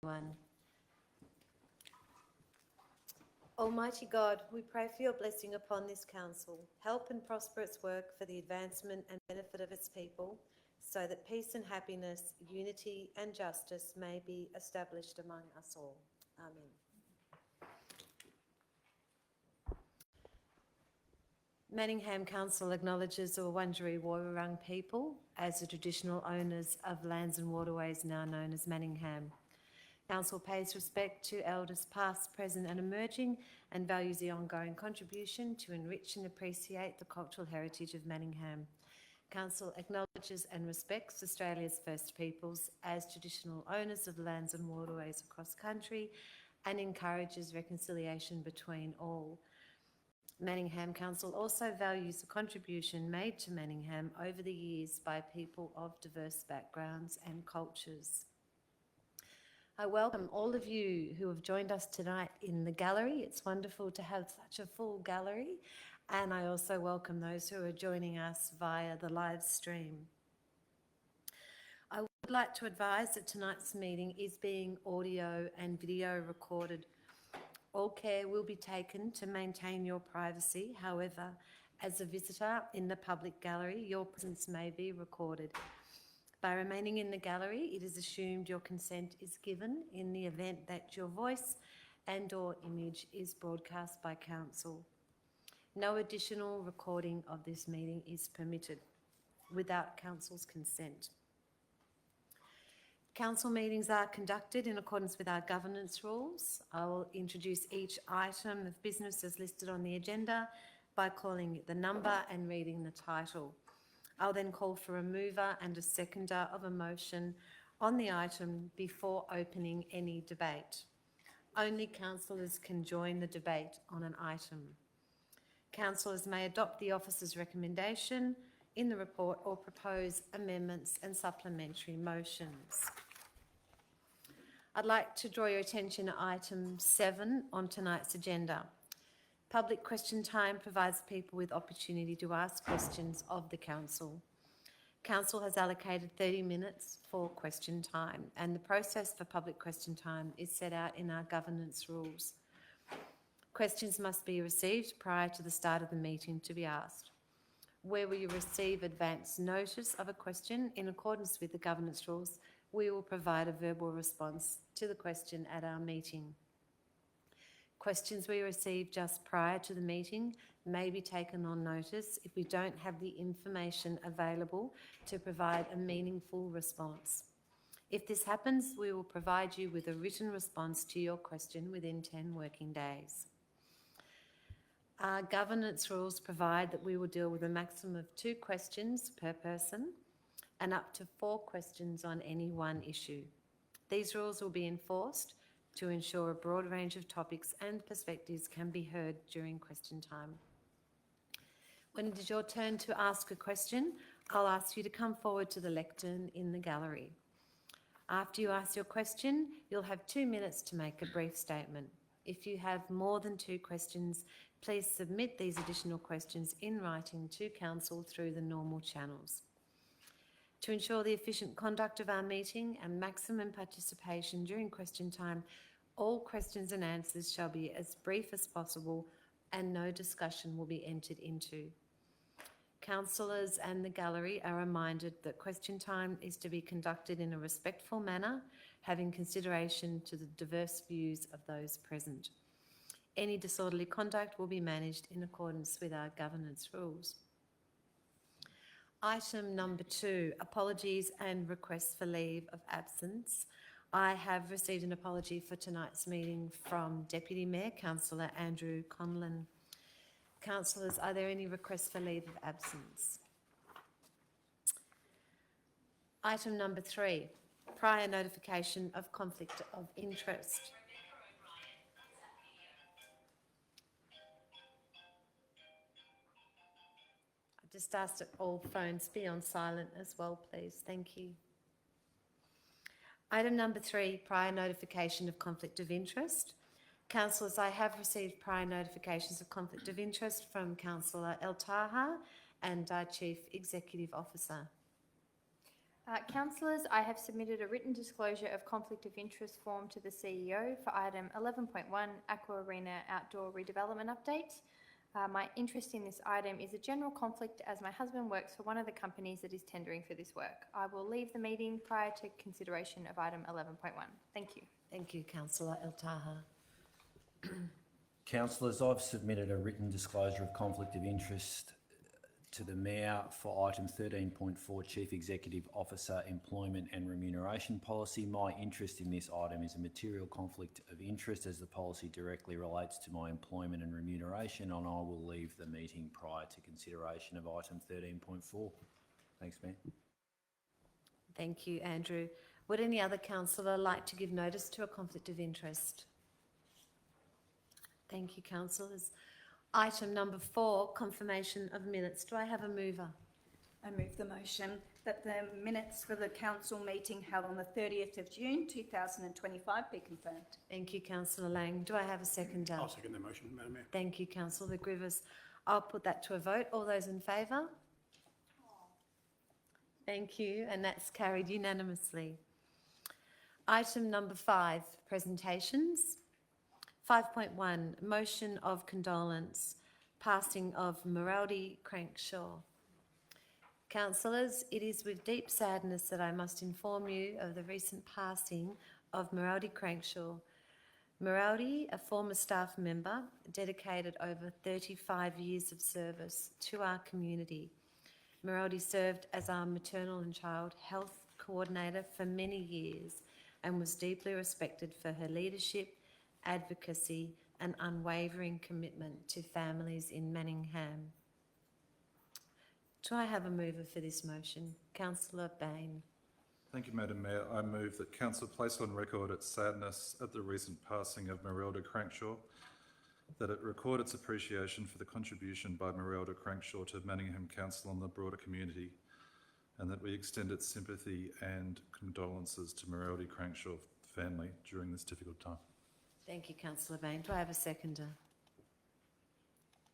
everyone. Almighty God, we pray for your blessing upon this council. Help and prosper its work for the advancement and benefit of its people, so that peace and happiness, unity and justice may be established among us all. Amen. Manningham Council acknowledges the Wurundjeri Woi-wurrung people as the traditional owners of lands and waterways now known as Manningham. Council pays respect to elders past, present and emerging, and values the ongoing contribution to enrich and appreciate the cultural heritage of Manningham. Council acknowledges and respects Australia's First Peoples as traditional owners of lands and waterways across country and encourages reconciliation between all. Manningham Council also values the contribution made to Manningham over the years by people of diverse backgrounds and cultures. I welcome all of you who have joined us tonight in the gallery. It's wonderful to have such a full gallery. And I also welcome those who are joining us via the live stream. I would like to advise that tonight's meeting is being audio and video recorded. All care will be taken to maintain your privacy. However, as a visitor in the public gallery, your presence may be recorded. By remaining in the gallery, it is assumed your consent is given in the event that your voice and/or image is broadcast by Council. No additional recording of this meeting is permitted without Council's consent. Council meetings are conducted in accordance with our governance rules. I will introduce each item of business as listed on the agenda by calling the number and reading the title. I'll then call for a mover and a seconder of a motion on the item before opening any debate. Only councillors can join the debate on an item. Councillors may adopt the officer's recommendation in the report or propose amendments and supplementary motions. I'd like to draw your attention to item 7 on tonight's agenda. Public question time provides people with opportunity to ask questions of the Council. Council has allocated 30 minutes for question time, and the process for public question time is set out in our governance rules. Questions must be received prior to the start of the meeting to be asked. Where you receive advance notice of a question in accordance with the governance rules, we will provide a verbal response to the question at our meeting. Questions we receive just prior to the meeting may be taken on notice if we don't have the information available to provide a meaningful response. If this happens, we will provide you with a written response to your question within 10 working days. Our governance rules provide that we will deal with a maximum of 2 questions per person and up to 4 questions on any one issue. These rules will be enforced to ensure a broad range of topics and perspectives can be heard during question time. When it is your turn to ask a question, I'll ask you to come forward to the lectern in the gallery. After you ask your question, you'll have 2 minutes to make a brief statement. If you have more than 2 questions, please submit these additional questions in writing to Council through the normal channels. To ensure the efficient conduct of our meeting and maximum participation during question time, all questions and answers shall be as brief as possible and no discussion will be entered into. Councillors and the gallery are reminded that question time is to be conducted in a respectful manner, having consideration to the diverse views of those present. Any disorderly conduct will be managed in accordance with our governance rules. Item number 2, apologies and requests for leave of absence. I have received an apology for tonight's meeting from Deputy Mayor Councillor Andrew Conlon. Councillors, are there any requests for leave of absence? Item number 3, prior notification of conflict of interest. I just ask that all phones be on silent as well, please. Thank you. Item number 3, prior notification of conflict of interest. Councillors, I have received prior notifications of conflict of interest from Councillor El Taha and our Chief Executive Officer. Councillors, I have submitted a written disclosure of conflict of interest form to the CEO for item 11.1 Aqua Arena Outdoor Redevelopment Update. My interest in this item is a general conflict as my husband works for one of the companies that is tendering for this work. I will leave the meeting prior to consideration of item 11.1. Thank you. Thank you, Councillor El Taha. Councillors, I've submitted a written disclosure of conflict of interest to the Mayor for item 13.4 Chief Executive Officer Employment and Remuneration Policy. My interest in this item is a material conflict of interest as the policy directly relates to my employment and remuneration, and I will leave the meeting prior to consideration of item 13.4. Thanks, Mayor. Thank you, Andrew. Would any other councillor like to give notice to a conflict of interest? Thank you, councillors. Item number 4, confirmation of minutes. Do I have a mover? I move the motion that the minutes for the council meeting held on the 30th of June 2025 be confirmed. Thank you, Councillor Lang. Do I have a seconder? I'll second the motion, Madam Mayor. Thank you, Councillor Grievous. I'll put that to a vote. All those in favour? Thank you, and that's carried unanimously. Item number 5, presentations. 5.1, motion of condolence, passing of Meraldi Crankshaw. Councillors, it is with deep sadness that I must inform you of the recent passing of Meraldi Crankshaw. Meraldi, a former staff member, dedicated over 35 years of service to our community. Meraldi served as our maternal and child health coordinator for many years and was deeply respected for her leadership, advocacy and unwavering commitment to families in Manningham. Do I have a mover for this motion? Councillor Bain. Thank you, Madam Mayor. I move that Council place on record its sadness at the recent passing of Meralda Crankshaw, that it record its appreciation for the contribution by Meralda Crankshaw to Manningham Council and the broader community, and that we extend its sympathy and condolences to Meralda Crankshaw family during this difficult time. Thank you, Councillor Bain. Do I have a seconder?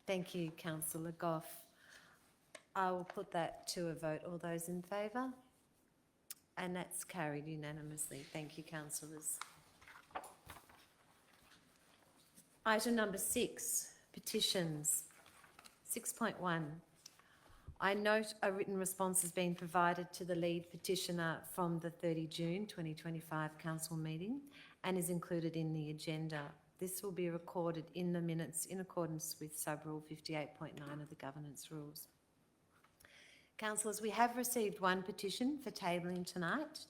Thank you, Councillor Goff. I will put that to a vote. All those in favour? And that's carried unanimously. Thank you, councillors. Item number 6, petitions. 6.1. I note a written response has been provided to the lead petitioner from the 30 June 2025 council meeting and is included in the agenda. This will be recorded in the minutes in accordance with sub-rule 58.9 of the governance rules. Councillors, we have received one petition for tabling tonight.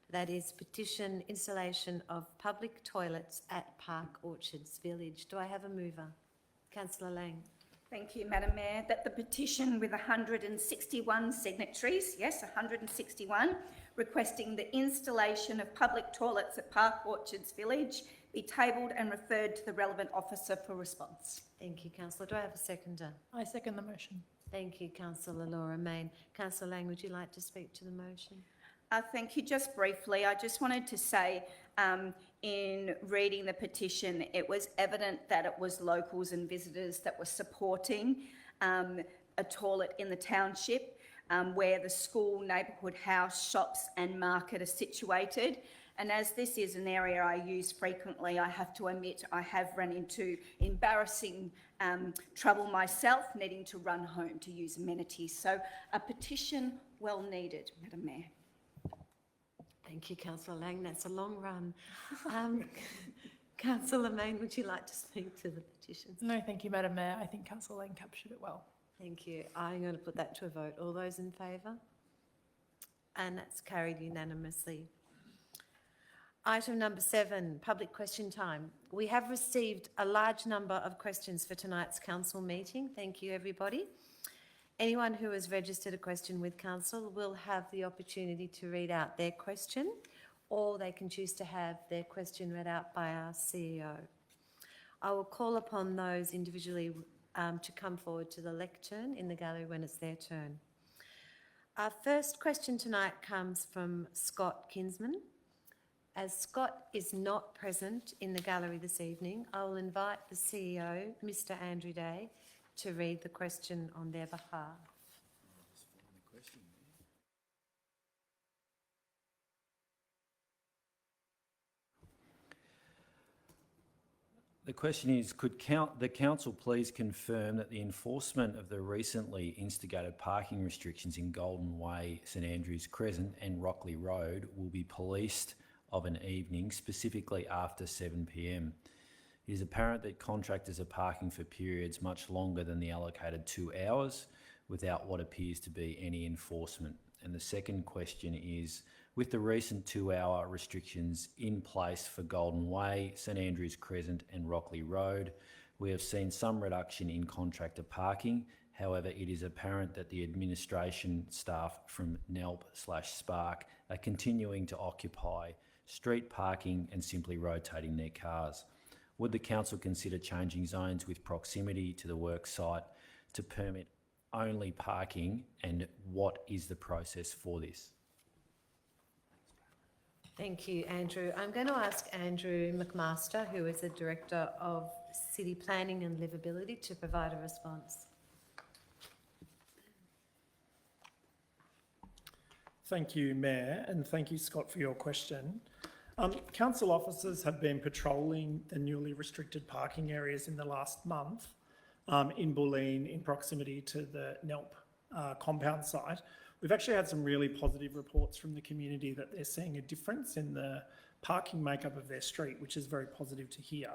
That is petition installation of public toilets at Park Orchards Village. Do I have a mover? Councillor Lang. Thank you, Madam Mayor. That the petition with 161 signatories, yes, 161, requesting the installation of public toilets at Park Orchards Village be tabled and referred to the relevant officer for response. Thank you, Councillor. Do I have a seconder? I second the motion. Thank you, Councillor Laura Main. Councillor Lang, would you like to speak to the motion? Thank you. Just briefly, I just wanted to say in reading the petition, it was evident that it was locals and visitors that were supporting a toilet in the township where the school, neighbourhood house, shops and market are situated. And as this is an area I use frequently, I have to admit I have run into embarrassing trouble myself, needing to run home to use amenities. So a petition well needed, Madam Mayor. Thank you, Councillor Lang. That's a long run. Councillor Main, would you like to speak to the petitions? No, thank you, Madam Mayor. I think Councillor Lang captured it well. Thank you. I'm going to put that to a vote. All those in favour? And that's carried unanimously. Item number 7, public question time. We have received a large number of questions for tonight's council meeting. Thank you, everybody. Anyone who has registered a question with council will have the opportunity to read out their question, or they can choose to have their question read out by our CEO. I will call upon those individually to come forward to the lectern in the gallery when it's their turn. Our first question tonight comes from Scott Kinsman. As Scott is not present in the gallery this evening, I will invite the CEO, Mr. Andrew Day, to read the question on their behalf. The question is, could the council please confirm that the enforcement of the recently instigated parking restrictions in Golden Way, St Andrews Crescent and Rockley Road will be policed of an evening, specifically after 7 p.m? It is apparent that contractors are parking for periods much longer than the allocated 2 hours without what appears to be any enforcement. And the second question is, with the recent 2-hour restrictions in place for Golden Way, St Andrews Crescent and Rockley Road, we have seen some reduction in contractor parking. However, it is apparent that the administration staff from NELP/Spark are continuing to occupy street parking and simply rotating their cars. Would the council consider changing zones with proximity to the work site to permit only parking, and what is the process for this? Thank you, Andrew. I'm going to ask Andrew McMaster, who is the Director of City Planning and Livability, to provide a response. Thank you, Mayor, and thank you, Scott, for your question. Council officers have been patrolling the newly restricted parking areas in the last month in Bulleen, in proximity to the NELP compound site. We've actually had some really positive reports from the community that they're seeing a difference in the parking makeup of their street, which is very positive to hear.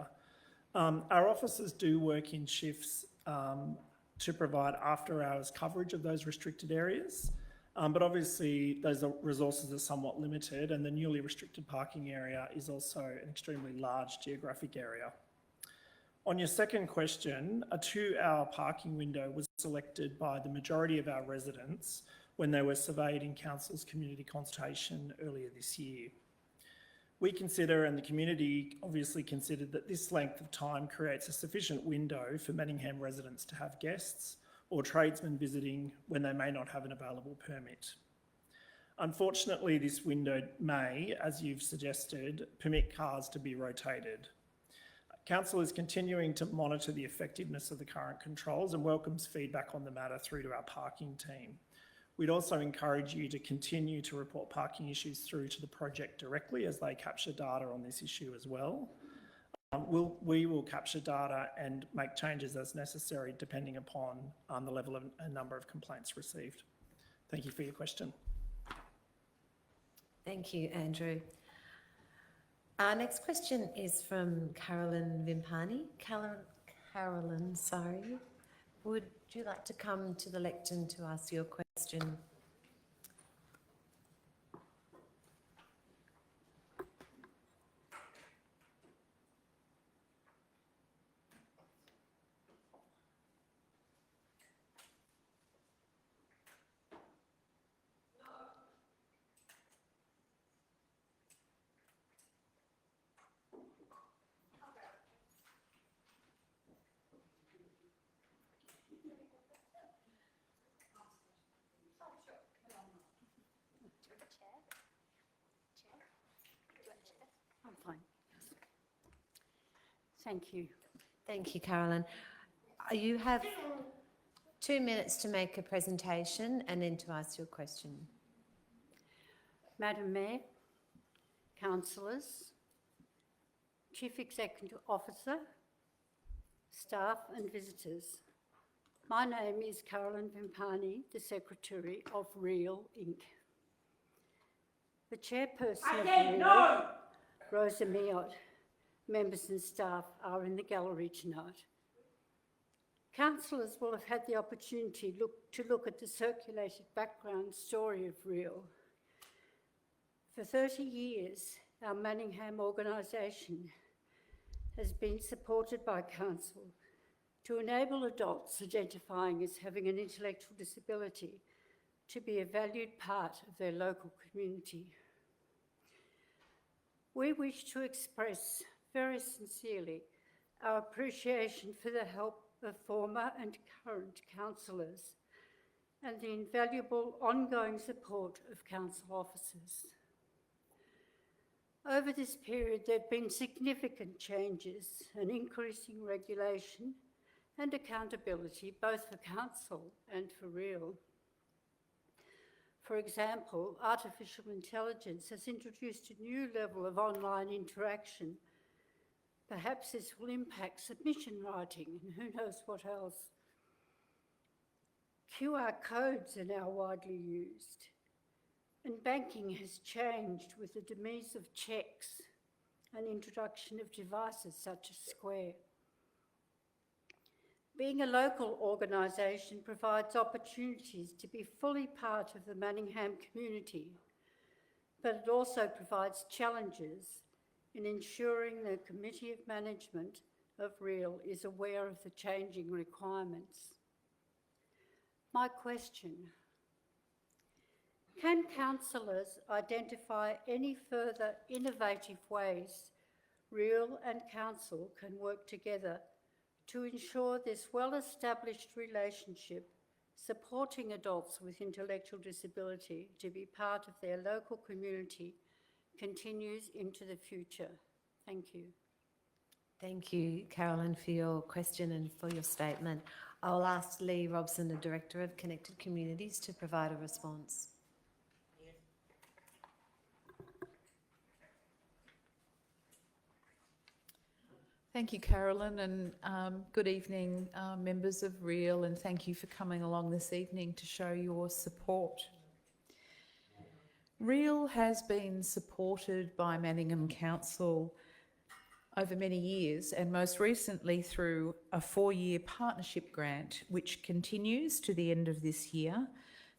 Our officers do work in shifts to provide after-hours coverage of those restricted areas, but obviously those resources are somewhat limited, and the newly restricted parking area is also an extremely large geographic area. On your second question, a 2-hour parking window was selected by the majority of our residents when they were surveyed in Council's community consultation earlier this year. We consider, and the community obviously considered, that this length of time creates a sufficient window for Manningham residents to have guests or tradesmen visiting when they may not have an available permit. Unfortunately, this window may, as you've suggested, permit cars to be rotated. Council is continuing to monitor the effectiveness of the current controls and welcomes feedback on the matter through to our parking team. We'd also encourage you to continue to report parking issues through to the project directly as they capture data on this issue as well. We will capture data and make changes as necessary depending upon the level of and number of complaints received. Thank you for your question. Thank you, Andrew. Our next question is from Carolyn Vimpani. Carolyn, sorry. Would you like to come to the lectern to ask your question? I'm fine. Thank you. Thank you, Carolyn. You have 2 minutes to make a presentation and then to ask your question. Madam Mayor, councillors, Chief Executive Officer, staff and visitors. My name is Carolyn Vimpani, the Secretary of REAL Inc. The chairperson of REAL, Rosa Miot, members and staff are in the gallery tonight. Councillors will have had the opportunity to look at the circulated background story of REAL. For 30 years, our Manningham organisation has been supported by Council to enable adults identifying as having an intellectual disability to be a valued part of their local community. We wish to express very sincerely our appreciation for the help of former and current councillors and the invaluable ongoing support of council officers. Over this period, there have been significant changes, an increasing regulation and accountability, both for council and for REAL. For example, artificial intelligence has introduced a new level of online interaction, Perhaps this will impact submission writing and who knows what else. QR codes are now widely used, and banking has changed with the demise of cheques and introduction of devices such as Square. Being a local organisation provides opportunities to be fully part of the Manningham community, but it also provides challenges in ensuring the Committee of Management of REAL is aware of the changing requirements. My question: can councillors identify any further innovative ways REAL and council can work together to ensure this well-established relationship supporting adults with intellectual disability to be part of their local community continues into the future? Thank you. Thank you, Carolyn, for your question and for your statement. I'll ask Lee Robson, the Director of Connected Communities, to provide a response. Thank you, Carolyn, and good evening, members of REAL, and thank you for coming along this evening to show your support. REAL has been supported by Manningham Council over many years, and most recently through a 4-year partnership grant, which continues to the end of this year,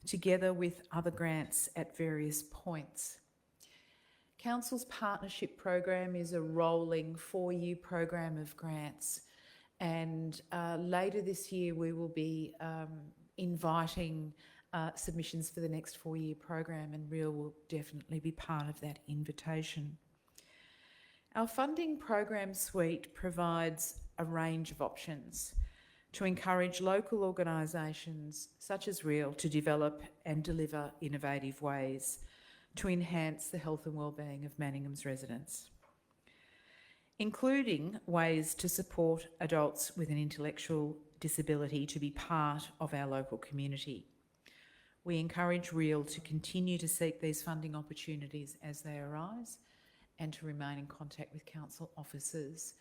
together with other grants at various points. Council's partnership program is a rolling 4-year program of grants, and later this year we will be inviting submissions for the next 4-year program, and REAL will definitely be part of that invitation. Our funding program suite provides a range of options to encourage local organisations such as REAL to develop and deliver innovative ways to enhance the health and wellbeing of Manningham's residents, including ways to support adults with an intellectual disability to be part of our local community. We encourage REAL to continue to seek these funding opportunities as they arise and to remain in contact with council officers.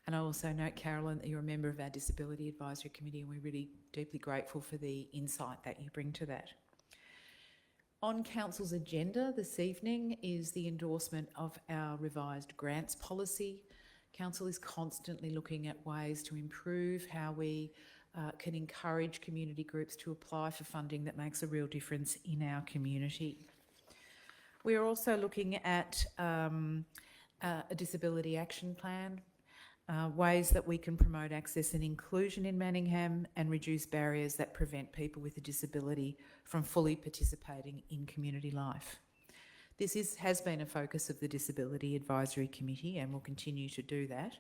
And I also note, Carolyn, that you're a member of our Disability Advisory Committee, and we're really deeply grateful for the insight that you bring to that. On Council's agenda this evening is the endorsement of our revised grants policy. Council is constantly looking at ways to improve how we can encourage community groups to apply for funding that makes a real difference in our community. We are also looking at a disability action plan, ways that we can promote access and inclusion in Manningham and reduce barriers that prevent people with a disability from fully participating in community life. This has been a focus of the Disability Advisory Committee and will continue to do that.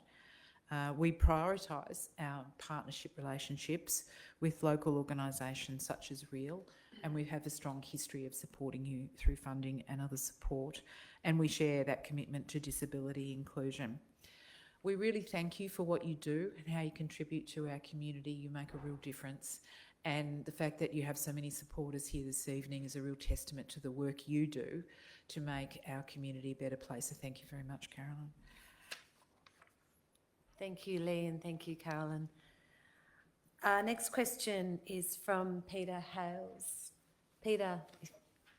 We prioritise our partnership relationships with local organisations such as REAL, and we have a strong history of supporting you through funding and other support, and we share that commitment to disability inclusion. We really thank you for what you do and how you contribute to our community. You make a real difference, and the fact that you have so many supporters here this evening is a real testament to the work you do to make our community a better place. So thank you very much, Carolyn. Thank you, Lee, and thank you, Carolyn. Our next question is from Peter Hales. Peter,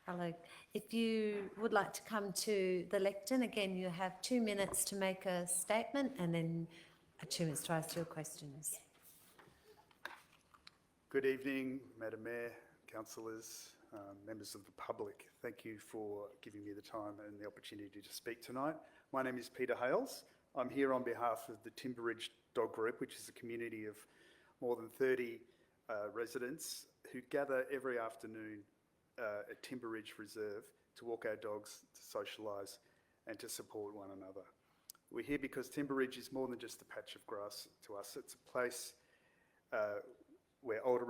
hello. If you would like to come to the lectern, again, you have 2 minutes to make a statement and then 2 minutes to ask your questions. Good evening, Madam Mayor, councillors, members of the public. Thank you for giving me the time and the opportunity to speak tonight. My name is Peter Hales. I'm here on behalf of the Timberridge Dog Group, which is a community of more than 30 residents who gather every afternoon at Timberridge Reserve to walk our dogs, to socialise and to support one another. We're here because Timberridge is more than just a patch of grass to us. It's a place where older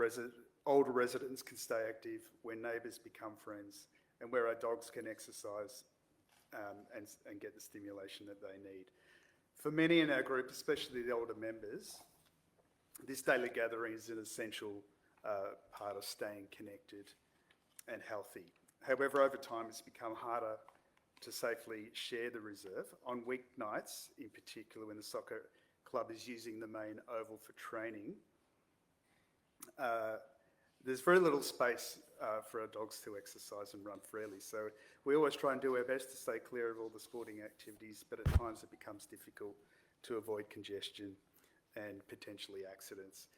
residents can stay active, where neighbours become friends, and where our dogs can exercise and get the stimulation that they need. For many in our group, especially the older members, this daily gathering is an essential part of staying connected and healthy. However, over time it's become harder to safely share the reserve. On weeknights, in particular when the soccer club is using the main oval for training, there's very little space for our dogs to exercise and run freely. So we always try and do our best to stay clear of all the sporting activities, but at times it becomes difficult to avoid congestion and potentially accidents.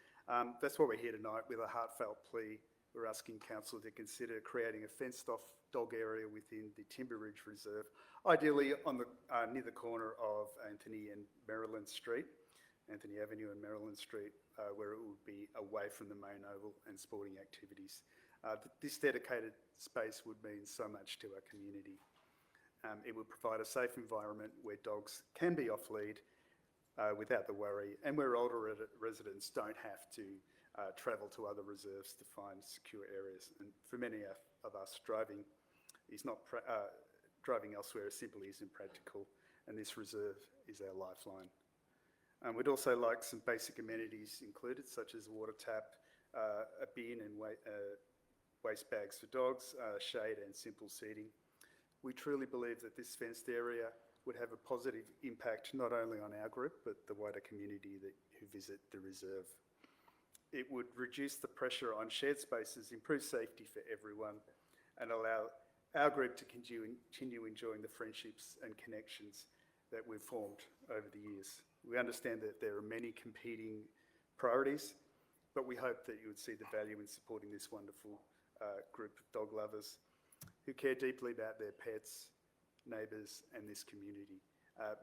That's why we're here tonight with a heartfelt plea. We're asking Council to consider creating a fenced-off dog area within the Timber Ridge Reserve, ideally on the near the corner of Anthony and Maryland Street, Anthony Avenue and Maryland Street, where it would be away from the main oval and sporting activities. This dedicated space would mean so much to our community. It would provide a safe environment where dogs can be off-lead without the worry, and where older residents don't have to travel to other reserves to find secure areas. And for many of us, driving elsewhere simply isn't practical, and this reserve is our lifeline. We'd also like some basic amenities included, such as a water tap, a bin and waste bags for dogs, shade and simple seating. We truly believe that this fenced area would have a positive impact not only on our group, but the wider community who visit the reserve. It would reduce the pressure on shared spaces, improve safety for everyone, and allow our group to continue enjoying the friendships and connections that we've formed over the years. We understand that there are many competing priorities, but we hope that you would see the value in supporting this wonderful group of dog lovers who care deeply about their pets, neighbours and this community.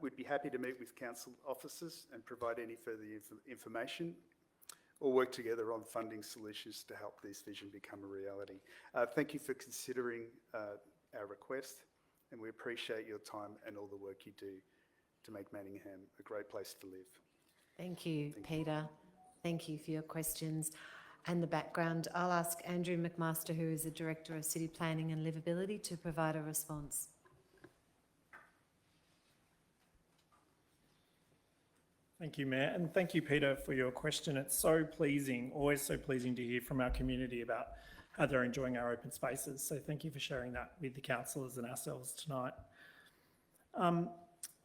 We'd be happy to meet with council officers and provide any further information or work together on funding solutions to help this vision become a reality. Thank you for considering our request, and we appreciate your time and all the work you do to make Manningham a great place to live. Thank you, Peter. Thank you for your questions and the background. I'll ask Andrew McMaster, who is the Director of City Planning and Livability, to provide a response. Thank you, Mayor, and thank you, Peter, for your question. It's so pleasing, always so pleasing to hear from our community about how they're enjoying our open spaces. So thank you for sharing that with the councillors and ourselves tonight.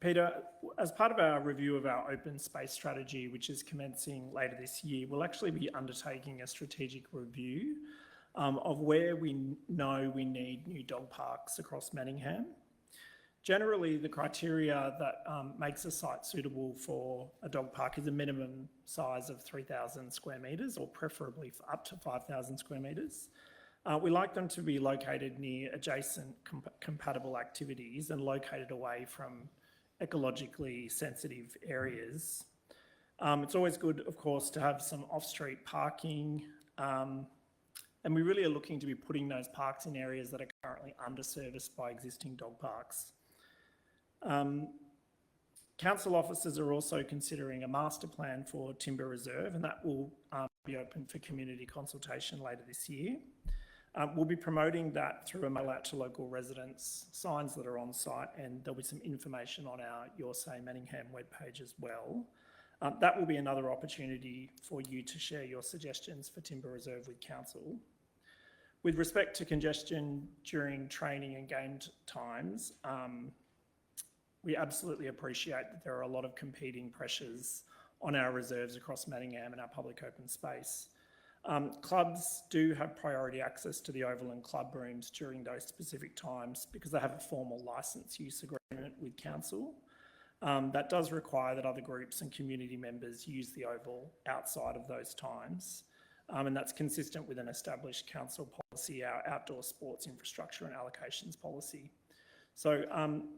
Peter, as part of our review of our open space strategy, which is commencing later this year, we'll actually be undertaking a strategic review of where we know we need new dog parks across Manningham. Generally, the criteria that makes a site suitable for a dog park is a minimum size of 3,000 square metres, or preferably for up to 5,000 square metres. We like them to be located near adjacent compatible activities and located away from ecologically sensitive areas. It's always good, of course, to have some off-street parking, and we really are looking to be putting those parks in areas that are currently underserviced by existing dog parks. Council officers are also considering a master plan for Timber Reserve, and that will be open for community consultation later this year. We'll be promoting that through a mail out to local residents, signs that are on site, and there'll be some information on our Your Say Manningham webpage as well. That will be another opportunity for you to share your suggestions for Timber Reserve with Council. With respect to congestion during training and game times, we absolutely appreciate that there are a lot of competing pressures on our reserves across Manningham and our public open space. Clubs do have priority access to the oval and club rooms during those specific times because they have a formal licence use agreement with Council. That does require that other groups and community members use the oval outside of those times, and that's consistent with an established Council policy, our outdoor sports infrastructure and allocations policy. So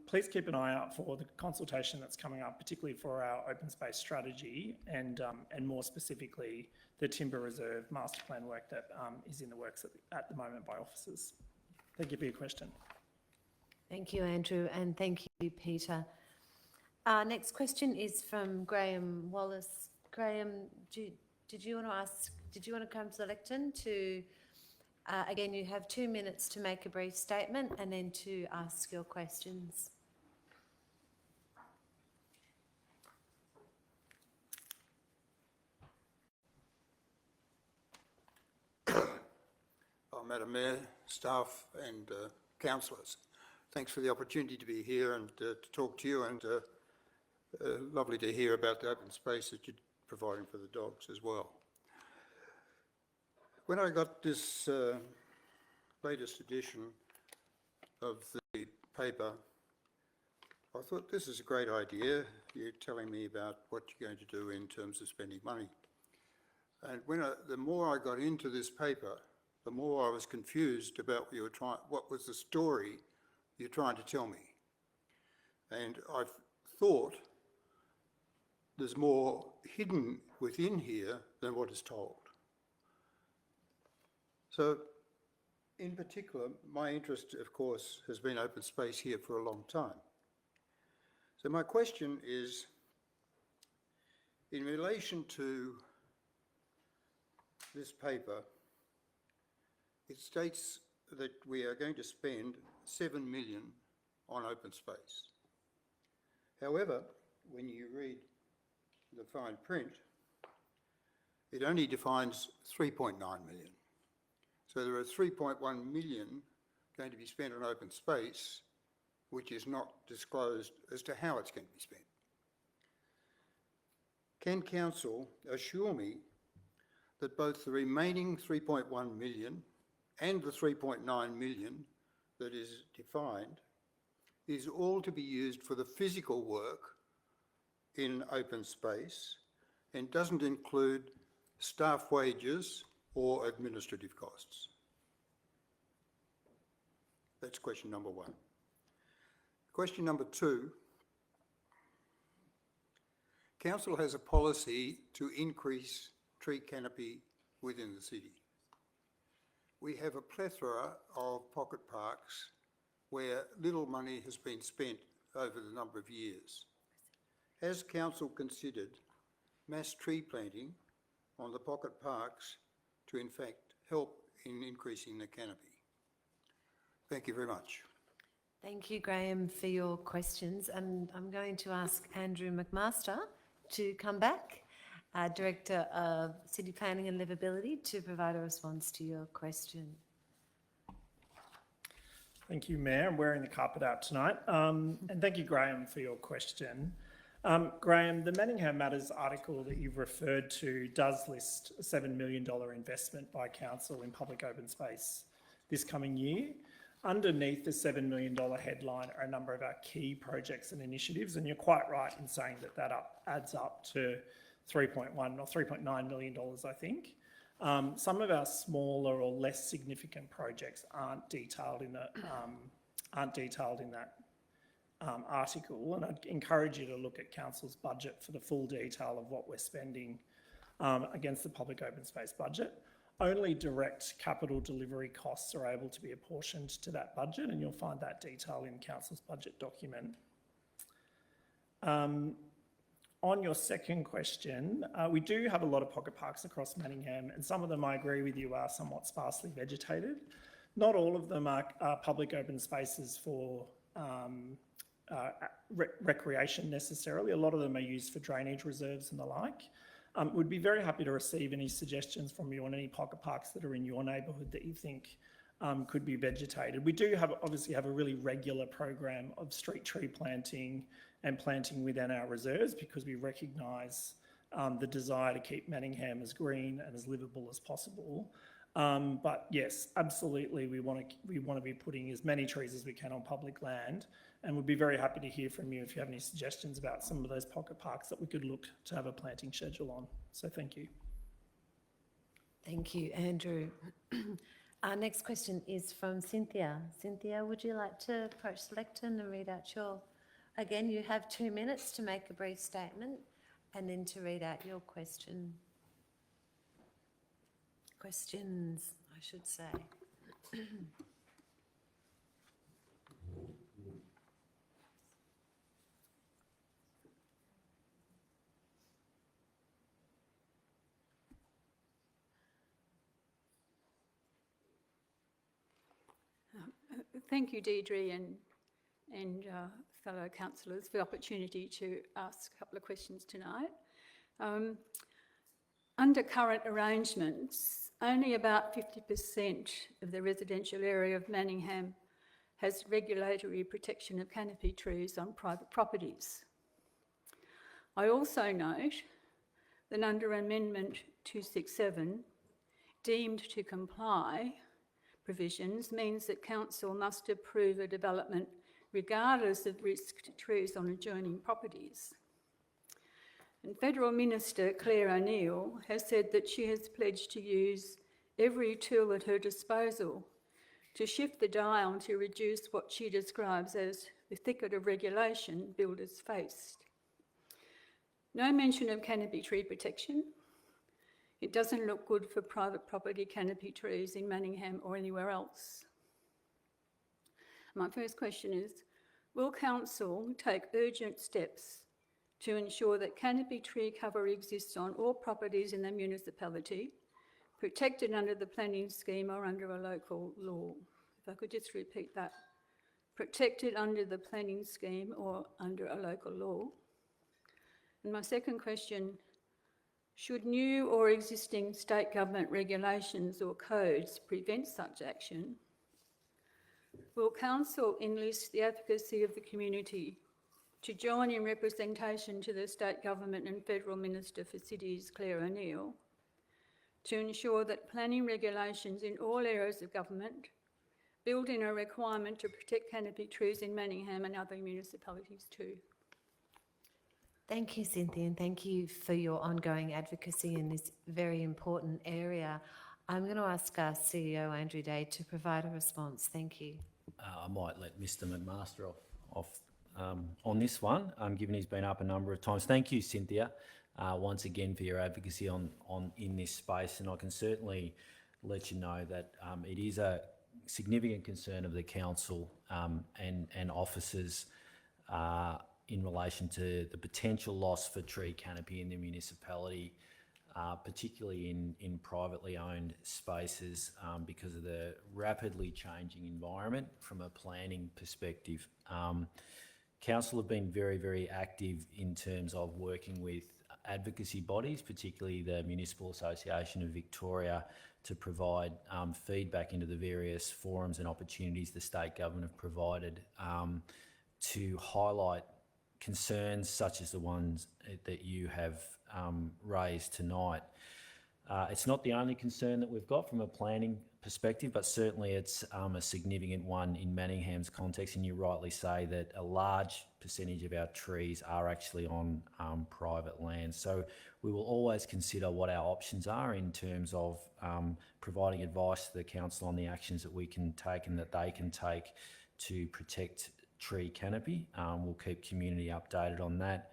please keep an eye out for the consultation that's coming up, particularly for our open space strategy and more specifically the Timber Reserve master plan work that is in the works at the moment by officers. Thank you for your question. Thank you, Andrew, and thank you, Peter. Our next question is from Graham Wallace. Graham, did you want to come to the lectern to? Again, you have 2 minutes to make a brief statement and then to ask your questions. Madam Mayor, staff and councillors, Thanks for the opportunity to be here and to talk to you, and lovely to hear about the open space that you're providing for the dogs as well. When I got this latest edition of the paper, I thought this is a great idea. You're telling me about what you're going to do in terms of spending money. And the more I got into this paper, the more I was confused about what was the story you're trying to tell me. And I thought there's more hidden within here than what is told. So, in particular, my interest, of course, has been open space here for a long time. So my question is, in relation to this paper, it states that we are going to spend 7 million on open space. However, when you read the fine print, it only defines 3.9 million. So there are 3.1 million going to be spent on open space, which is not disclosed as to how it's going to be spent. Can Council assure me that both the remaining 3.1 million and the 3.9 million that is defined is all to be used for the physical work in open space and doesn't include staff wages or administrative costs? That's question number one. Question number two, Council has a policy to increase tree canopy within the city. We have a plethora of pocket parks where little money has been spent over the number of years. Has Council considered mass tree planting on the pocket parks to in fact help in increasing the canopy? Thank you very much. Thank you, Graham, for your questions. And I'm going to ask Andrew McMaster to come back, Director of City Planning and Livability, to provide a response to your question. Thank you, Mayor. I'm wearing the carpet out tonight. And thank you, Graham, for your question. Graham, the Manningham Matters article that you've referred to does list a $7 million investment by Council in public open space this coming year. Underneath the $7 million headline are a number of our key projects and initiatives, and you're quite right in saying that that adds up to $3.1 or $3.9 million, I think. Some of our smaller or less significant projects aren't detailed in that article, and I'd encourage you to look at Council's budget for the full detail of what we're spending against the public open space budget. Only direct capital delivery costs are able to be apportioned to that budget, and you'll find that detail in Council's budget document. On your second question, we do have a lot of pocket parks across Manningham, and some of them, I agree with you, are somewhat sparsely vegetated. Not all of them are public open spaces for recreation necessarily. A lot of them are used for drainage reserves and the like. We'd be very happy to receive any suggestions from you on any pocket parks that are in your neighbourhood that you think could be vegetated. We do obviously have a really regular program of street tree planting and planting within our reserves, because we recognise the desire to keep Manningham as green and as livable as possible. But yes, absolutely, we want to be putting as many trees as we can on public land, and we'd be very happy to hear from you if you have any suggestions about some of those pocket parks that we could look to have a planting schedule on. So thank you. Thank you, Andrew. Our next question is from Cynthia. Cynthia, would you like to approach the lectern and read out your... Again, you have 2 minutes to make a brief statement and then to read out your question. Questions, I should say. Thank you, Deirdre and fellow councillors, for the opportunity to ask a couple of questions tonight. Under current arrangements, only about 50% of the residential area of Manningham has regulatory protection of canopy trees on private properties. I also note that under Amendment 267, deemed to comply provisions means that council must approve a development regardless of risk to trees on adjoining properties. And Federal Minister Claire O'Neill has said that she has pledged to use every tool at her disposal to shift the dial to reduce what she describes as the thicket of regulation builders faced. No mention of canopy tree protection. It doesn't look good for private property canopy trees in Manningham or anywhere else. My first question is, will council take urgent steps to ensure that canopy tree cover exists on all properties in the municipality, protected under the planning scheme or under a local law? If I could just repeat that. Protected under the planning scheme or under a local law. And my second question, should new or existing state government regulations or codes prevent such action, will council enlist the advocacy of the community to join in representation to the state government and Federal Minister for Cities, Claire O'Neill, to ensure that planning regulations in all areas of government build in a requirement to protect canopy trees in Manningham and other municipalities too? Thank you, Cynthia, and thank you for your ongoing advocacy in this very important area. I'm going to ask our CEO, Andrew Day, to provide a response. Thank you. I might let Mr McMaster off on this one, given he's been up a number of times. Thank you, Cynthia, once again for your advocacy in this space, and I can certainly let you know that it is a significant concern of the council and officers in relation to the potential loss for tree canopy in the municipality, particularly in privately owned spaces, because of the rapidly changing environment from a planning perspective. Council have been very, very active in terms of working with advocacy bodies, particularly the Municipal Association of Victoria, to provide feedback into the various forums and opportunities the state government have provided to highlight concerns such as the ones that you have raised tonight. It's not the only concern that we've got from a planning perspective, but certainly it's a significant one in Manningham's context, and you rightly say that a large percentage of our trees are actually on private land. So we will always consider what our options are in terms of providing advice to the council on the actions that we can take and that they can take to protect tree canopy. We'll keep community updated on that,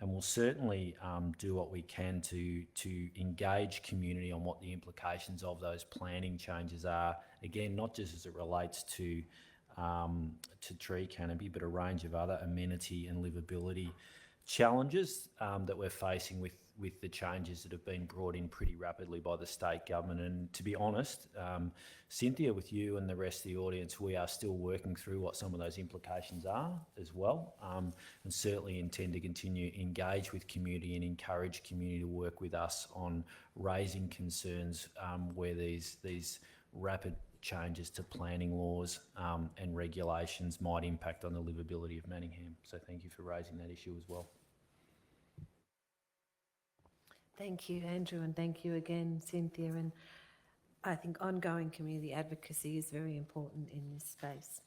and we'll certainly do what we can to engage community on what the implications of those planning changes are. Again, not just as it relates to tree canopy, but a range of other amenity and livability challenges that we're facing with the changes that have been brought in pretty rapidly by the state government. And to be honest, Cynthia, with you and the rest of the audience, we are still working through what some of those implications are as well, and certainly intend to continue to engage with community and encourage community to work with us on raising concerns where these rapid changes to planning laws and regulations might impact on the livability of Manningham. So thank you for raising that issue as well. Thank you, Andrew, and thank you again, Cynthia. And I think ongoing community advocacy is very important in this space.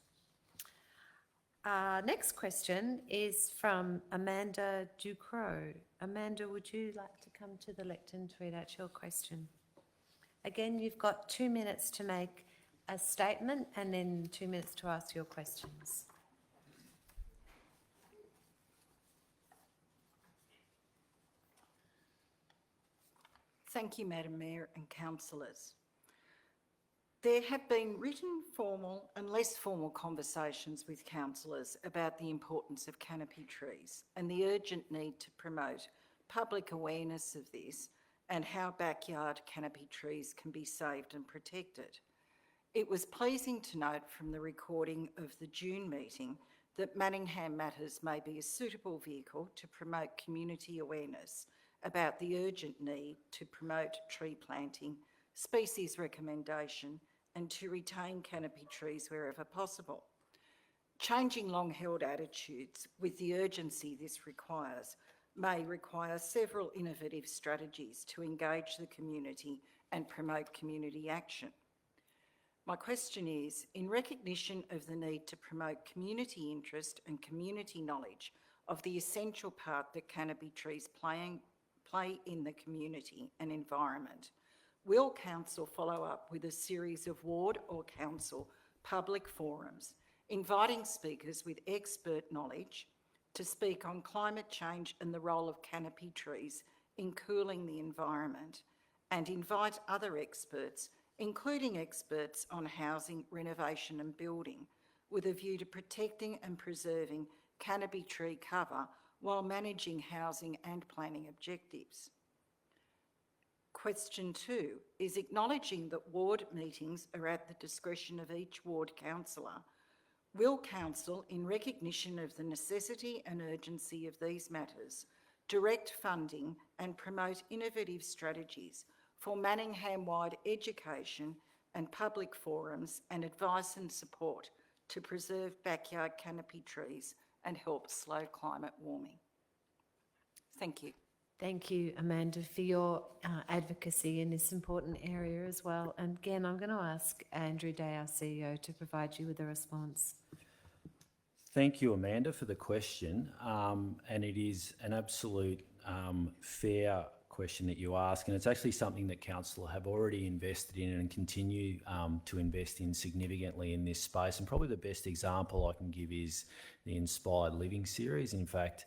Next question is from Amanda Ducrot. Amanda, would you like to come to the lectern to read out your question? Again, you've got 2 minutes to make a statement and then 2 minutes to ask your questions. Thank you, Madam Mayor and councillors. There have been written, formal and less formal conversations with councillors about the importance of canopy trees and the urgent need to promote public awareness of this and how backyard canopy trees can be saved and protected. It was pleasing to note from the recording of the June meeting that Manningham Matters may be a suitable vehicle to promote community awareness about the urgent need to promote tree planting, species recommendation, and to retain canopy trees wherever possible. Changing long-held attitudes with the urgency this requires may require several innovative strategies to engage the community and promote community action. My question is, in recognition of the need to promote community interest and community knowledge of the essential part that canopy trees play in the community and environment, will Council follow up with a series of ward or council public forums inviting speakers with expert knowledge to speak on climate change and the role of canopy trees in cooling the environment, and invite other experts, including experts on housing, renovation and building, with a view to protecting and preserving canopy tree cover while managing housing and planning objectives? Question 2 is, acknowledging that ward meetings are at the discretion of each ward councillor, will Council, in recognition of the necessity and urgency of these matters, direct funding and promote innovative strategies for Manningham-wide education and public forums and advice and support to preserve backyard canopy trees and help slow climate warming? Thank you. Thank you, Amanda, for your advocacy in this important area as well. And again, I'm going to ask Andrew Day, our CEO, to provide you with a response. Thank you, Amanda, for the question. And it is an absolute fair question that you ask, and it's actually something that Council have already invested in and continue to invest in significantly in this space. And probably the best example I can give is the Inspired Living series. In fact,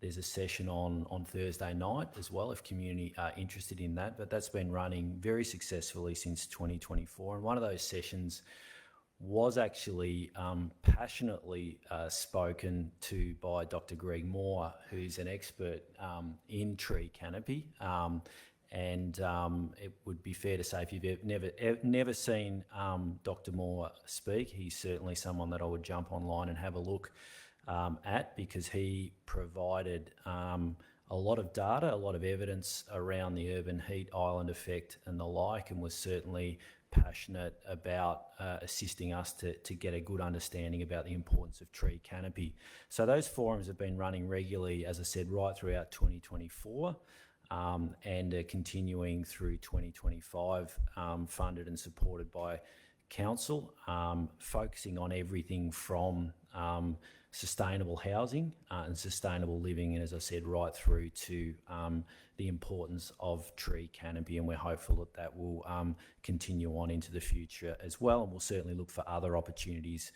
there's a session on Thursday night as well, if community are interested in that, but that's been running very successfully since 2024. And one of those sessions was actually passionately spoken to by Dr. Greg Moore, who's an expert in tree canopy. And it would be fair to say, if you've never seen Dr. Moore speak, he's certainly someone that I would jump online and have a look at, because he provided a lot of data, a lot of evidence around the urban heat island effect and the like, and was certainly passionate about assisting us to get a good understanding about the importance of tree canopy. So those forums have been running regularly, as I said, right throughout 2024 and are continuing through 2025, funded and supported by Council, focusing on everything from sustainable housing and sustainable living, and as I said, right through to the importance of tree canopy, and we're hopeful that that will continue on into the future as well, and we'll certainly look for other opportunities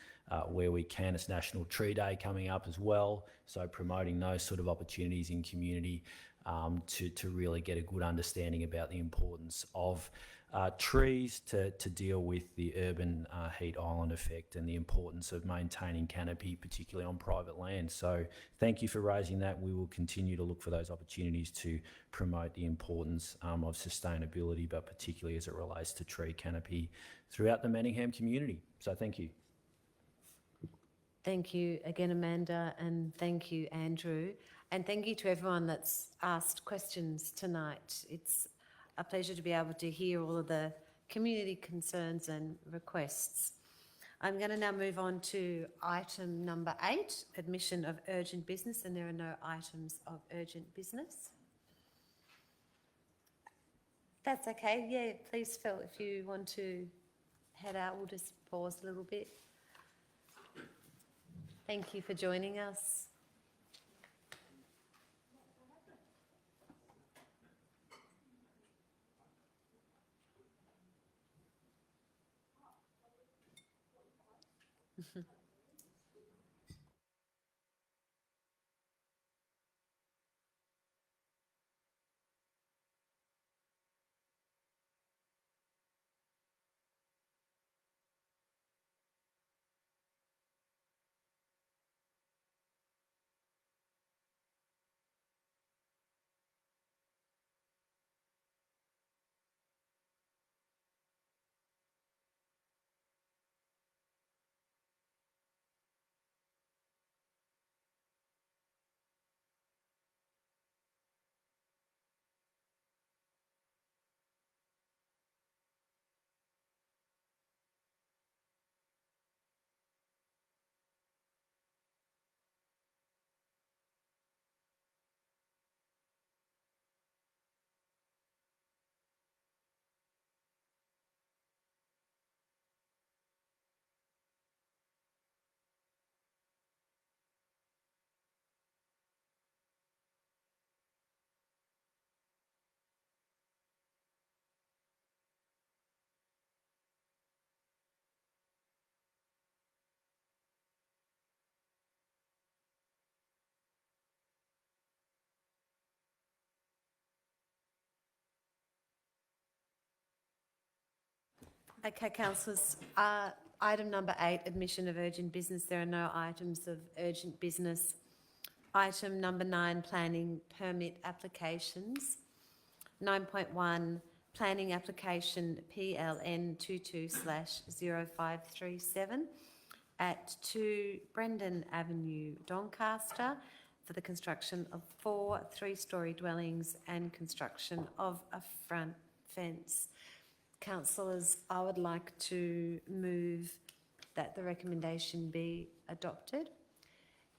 where we can. It's National Tree Day coming up as well, so promoting those sort of opportunities in community to really get a good understanding about the importance of trees to deal with the urban heat island effect and the importance of maintaining canopy, particularly on private land. So thank you for raising that. We will continue to look for those opportunities to promote the importance of sustainability, but particularly as it relates to tree canopy throughout the Manningham community. So thank you. Thank you again, Amanda, and thank you, Andrew. And thank you to everyone that's asked questions tonight. It's a pleasure to be able to hear all of the community concerns and requests. I'm going to now move on to item number 8, admission of urgent business, and there are no items of urgent business. That's okay. Yeah, please, Phil, if you want to head out, we'll just pause a little bit. Thank you for joining us. Okay, councillors, item number 8, admission of urgent business. There are no items of urgent business. Item number 9, planning permit applications. 9.1, planning application PLN 22/0537 at 2 Brendan Avenue, Doncaster, for the construction of 4 three-storey dwellings and construction of a front fence. Councillors, I would like to move that the recommendation be adopted.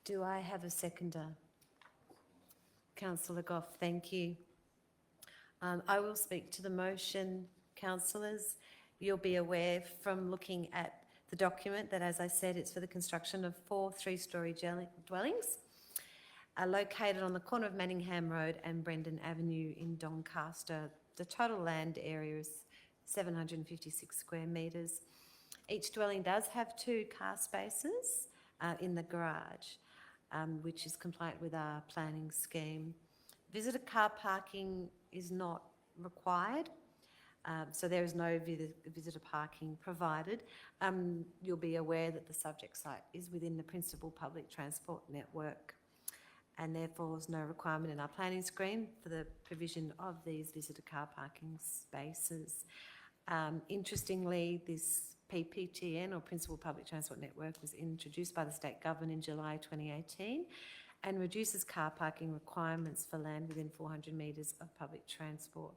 Do I have a seconder? Councillor Goff, thank you. I will speak to the motion, councillors. You'll be aware from looking at the document that, as I said, it's for the construction of 4 three-storey dwellings located on the corner of Manningham Road and Brendan Avenue in Doncaster. The total land area is 756 square metres. Each dwelling does have 2 car spaces in the garage, which is compliant with our planning scheme. Visitor car parking is not required, so there is no visitor parking provided. You'll be aware that the subject site is within the principal public transport network, and therefore there's no requirement in our planning scheme for the provision of these visitor car parking spaces. Interestingly, this PPTN, or Principal Public Transport Network, was introduced by the state government in July 2018 and reduces car parking requirements for land within 400 metres of public transport,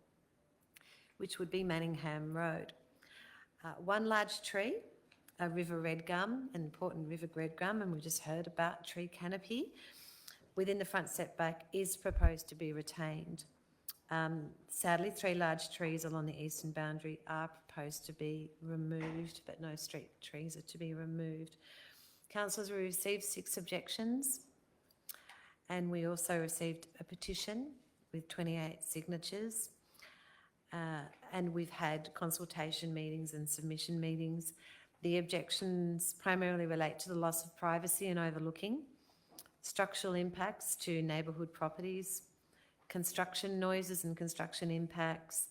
which would be Manningham Road. 1 large tree, a river red gum, an important river red gum, and we just heard about tree canopy, within the front setback is proposed to be retained. Sadly, 3 large trees along the eastern boundary are proposed to be removed, but no street trees are to be removed. Councillors, we received 6 objections, and we also received a petition with 28 signatures, and we've had consultation meetings and submission meetings. The objections primarily relate to the loss of privacy and overlooking, structural impacts to neighbourhood properties, construction noises and construction impacts,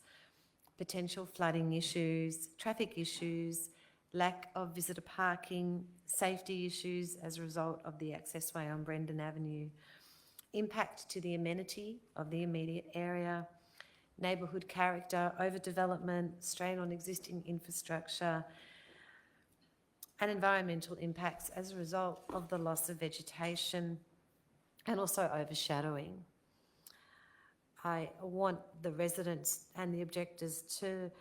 potential flooding issues, traffic issues, lack of visitor parking, safety issues as a result of the accessway on Brendan Avenue, impact to the amenity of the immediate area, neighbourhood character, overdevelopment, strain on existing infrastructure, and environmental impacts as a result of the loss of vegetation and also overshadowing. I want the residents and the objectors to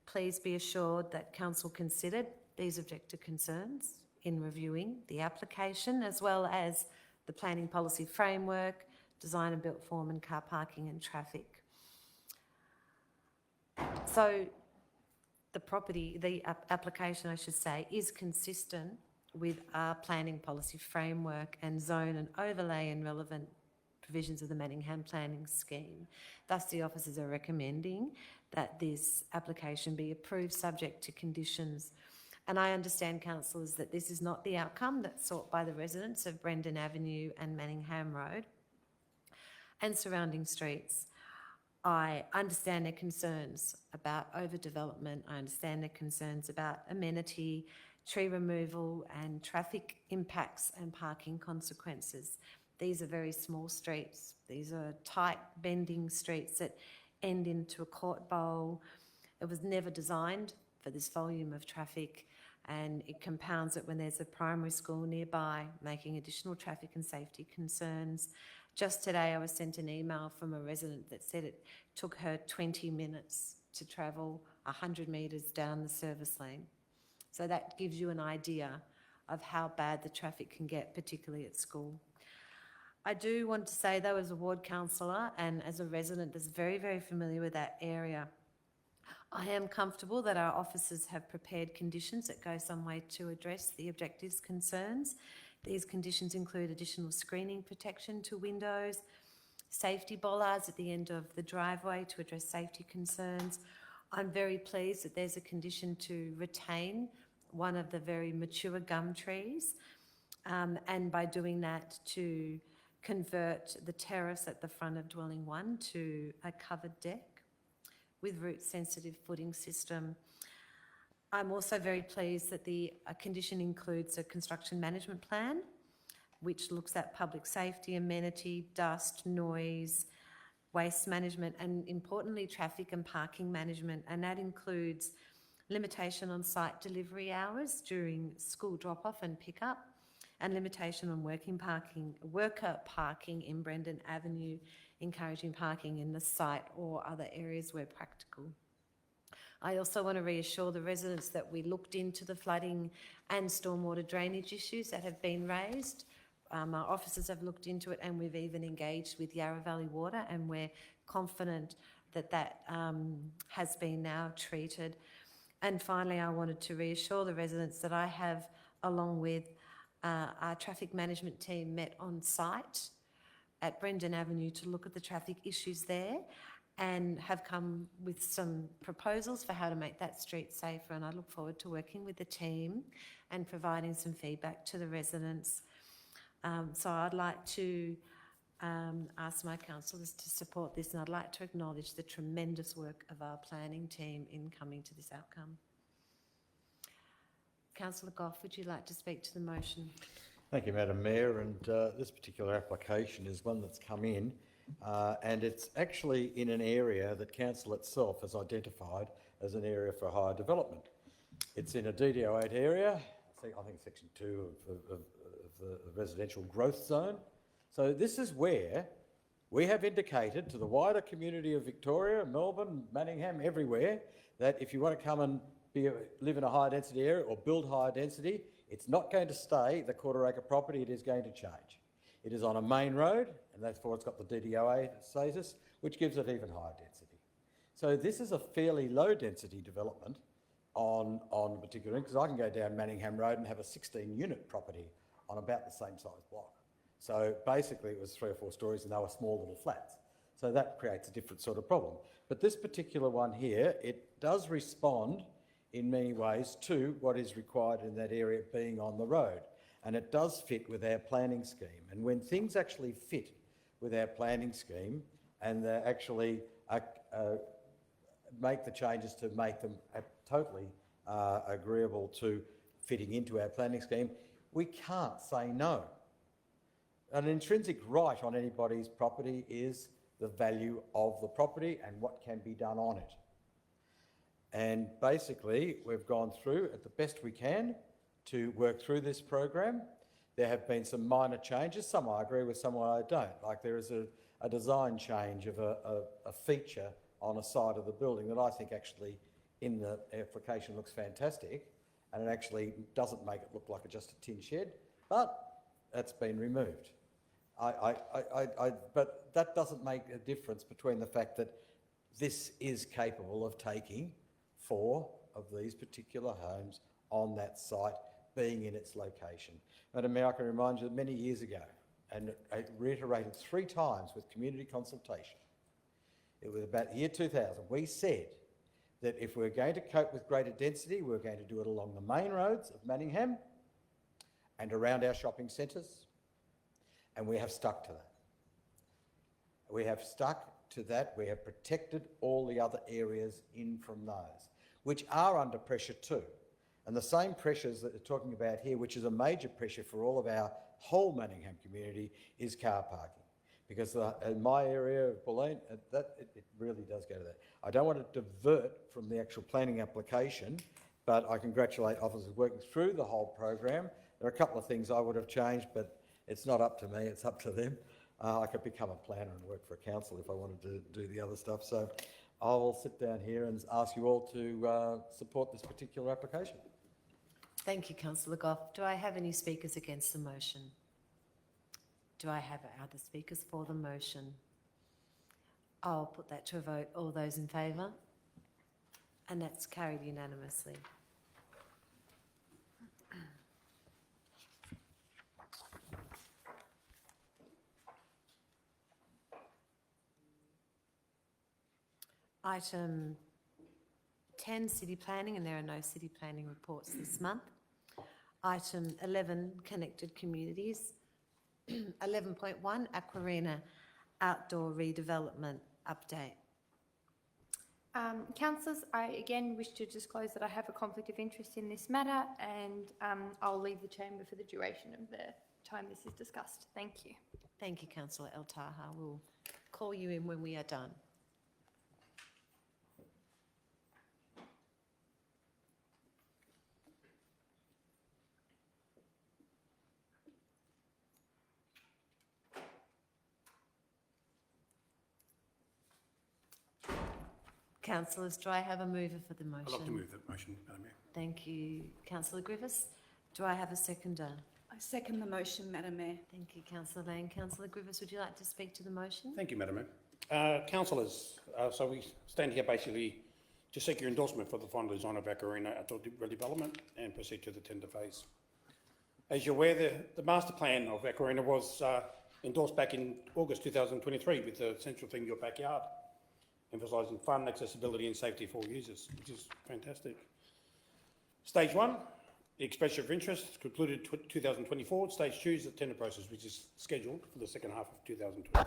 please be assured that Council considered these objector concerns in reviewing the application, as well as the planning policy framework, design and built form, and car parking and traffic. So the application, I should say, is consistent with our planning policy framework and zone and overlay and relevant provisions of the Manningham planning scheme. Thus, the officers are recommending that this application be approved subject to conditions. And I understand, councillors, that this is not the outcome that's sought by the residents of Brendan Avenue and Manningham Road and surrounding streets. I understand their concerns about overdevelopment. I understand their concerns about amenity, tree removal and traffic impacts and parking consequences. These are very small streets. These are tight bending streets that end into a court bowl. It was never designed for this volume of traffic, and it compounds it when there's a primary school nearby, making additional traffic and safety concerns. Just today I was sent an email from a resident that said it took her 20 minutes to travel 100 metres down the service lane. So that gives you an idea of how bad the traffic can get, particularly at school. I do want to say, though, as a ward councillor and as a resident that's very, very familiar with that area, I am comfortable that our officers have prepared conditions that go some way to address the objectives' concerns. These conditions include additional screening protection to windows, safety bollards at the end of the driveway to address safety concerns. I'm very pleased that there's a condition to retain one of the very mature gum trees, and by doing that to convert the terrace at the front of dwelling 1 to a covered deck with root-sensitive footing system. I'm also very pleased that the condition includes a construction management plan, which looks at public safety, amenity, dust, noise, waste management, and importantly, traffic and parking management. And that includes limitation on site delivery hours during school drop-off and pick-up, and limitation on worker parking in Brendan Avenue, encouraging parking in the site or other areas where practical. I also want to reassure the residents that we looked into the flooding and stormwater drainage issues that have been raised. Our officers have looked into it, and we've even engaged with Yarra Valley Water, and we're confident that that has been now treated. And finally, I wanted to reassure the residents that I have, along with our traffic management team, met on site at Brendan Avenue to look at the traffic issues there, and have come with some proposals for how to make that street safer. And I look forward to working with the team and providing some feedback to the residents. So I'd like to ask my councillors to support this, and I'd like to acknowledge the tremendous work of our planning team in coming to this outcome. Councillor Gough, would you like to speak to the motion? Thank you, Madam Mayor. And this particular application is one that's come in, and it's actually in an area that Council itself has identified as an area for higher development. It's in a DD08 area, I think section 2 of the residential growth zone. So this is where we have indicated to the wider community of Victoria, Melbourne, Manningham, everywhere, that if you want to come and live in a higher density area or build higher density, it's not going to stay the quarter-acre property, it is going to change. It is on a main road, and therefore it's got the DD08 status, which gives it even higher density. So this is a fairly low-density development on a particular, because I can go down Manningham Road and have a 16-unit property on about the same size block. So basically it was 3 or 4 stories and they were small little flats. So that creates a different sort of problem. But this particular one here, it does respond in many ways to what is required in that area being on the road. And it does fit with our planning scheme. And when things actually fit with our planning scheme and they actually make the changes to make them totally agreeable to fitting into our planning scheme, we can't say no. An intrinsic right on anybody's property is the value of the property and what can be done on it. And basically, we've gone through at the best we can to work through this program. There have been some minor changes. Some I agree with, some I don't. Like there is a design change of a feature on a side of the building that I think actually in the application looks fantastic, and it actually doesn't make it look like just a tin shed, but that's been removed. But that doesn't make a difference between the fact that this is capable of taking 4 of these particular homes on that site, being in its location. Madam Mayor, I can remind you that many years ago, and I reiterated 3 times with community consultation, it was about the year 2000, we said that if we're going to cope with greater density, we're going to do it along the main roads of Manningham and around our shopping centres, and we have stuck to that. We have stuck to that. We have protected all the other areas in from those, which are under pressure too. And the same pressures that we're talking about here, which is a major pressure for all of our whole Manningham community, is car parking. Because in my area of Bulleen, it really does go to that. I don't want to divert from the actual planning application, but I congratulate officers working through the whole program. There are a couple of things I would have changed, but it's not up to me, it's up to them. I could become a planner and work for a council if I wanted to do the other stuff. So I'll sit down here and ask you all to support this particular application. Thank you, Councillor Gough. Do I have any speakers against the motion? Do I have other speakers for the motion? I'll put that to a vote. All those in favour? And that's carried unanimously. Item 10, city planning, and there are no city planning reports this month. Item 11, connected communities. 11.1, Aquarina outdoor redevelopment update. Councillors, I again wish to disclose that I have a conflict of interest in this matter, and I'll leave the chamber for the duration of the time this is discussed. Thank you. Thank you, Councillor El Taha. We'll call you in when we are done. Councillors, do I have a mover for the motion? I'd like to move that motion, Madam Mayor. Thank you, Councillor Griffiths. Do I have a seconder? I second the motion, Madam Mayor. Thank you, Councillor Lane. Councillor Griffiths, would you like to speak to the motion? Thank you, Madam Mayor. Councillors, so we stand here basically to seek your endorsement for the final design of Vac Arena outdoor redevelopment and proceed to the tender phase. As you're aware, the master plan of Vac Arena was endorsed back in August 2023 with the central theme, Your Backyard, emphasising fun, accessibility and safety for all users, which is fantastic. Stage 1, the expression of interest, concluded 2024. Stage 2 is the tender process, which is scheduled for the second half of 2025.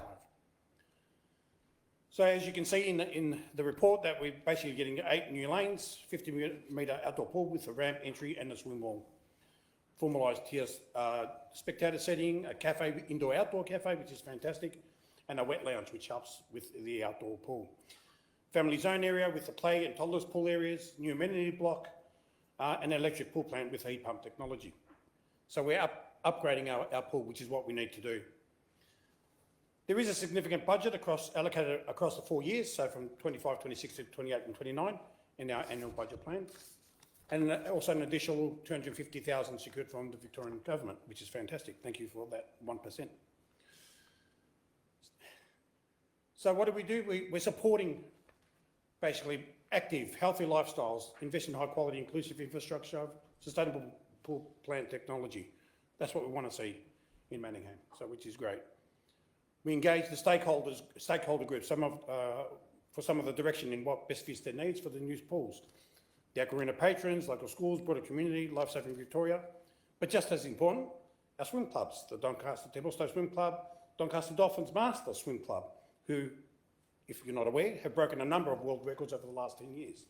So as you can see in the report, that we're basically getting 8 new lanes, 50-metre outdoor pool with a ramp entry and a swim wall, formalised tier spectator setting, a cafe, indoor-outdoor cafe, which is fantastic, and a wet lounge, which helps with the outdoor pool. Family zone area with the play and toddlers pool areas, new amenity block, and an electric pool plant with heat pump technology. So we're upgrading our pool, which is what we need to do. There is a significant budget allocated across the 4 years, so from 25, 26 to 28 and 29 in our annual budget plan. And also an additional $250,000 secured from the Victorian Government, which is fantastic. Thank you for that 1%. So what do? We're supporting basically active, healthy lifestyles, invest in high quality, inclusive infrastructure, sustainable pool plant technology. That's what we want to see in Manningham, so which is great. We engage the stakeholder groups, for some of the direction in what best fits their needs for the new pools. The Vac Arena patrons, local schools, broader community, Lifesaving Victoria, but just as important, our swim clubs, the Doncaster Templestowe Swim Club, Doncaster Dolphins Master Swim Club, who, if you're not aware, have broken a number of world records over the last 10 years.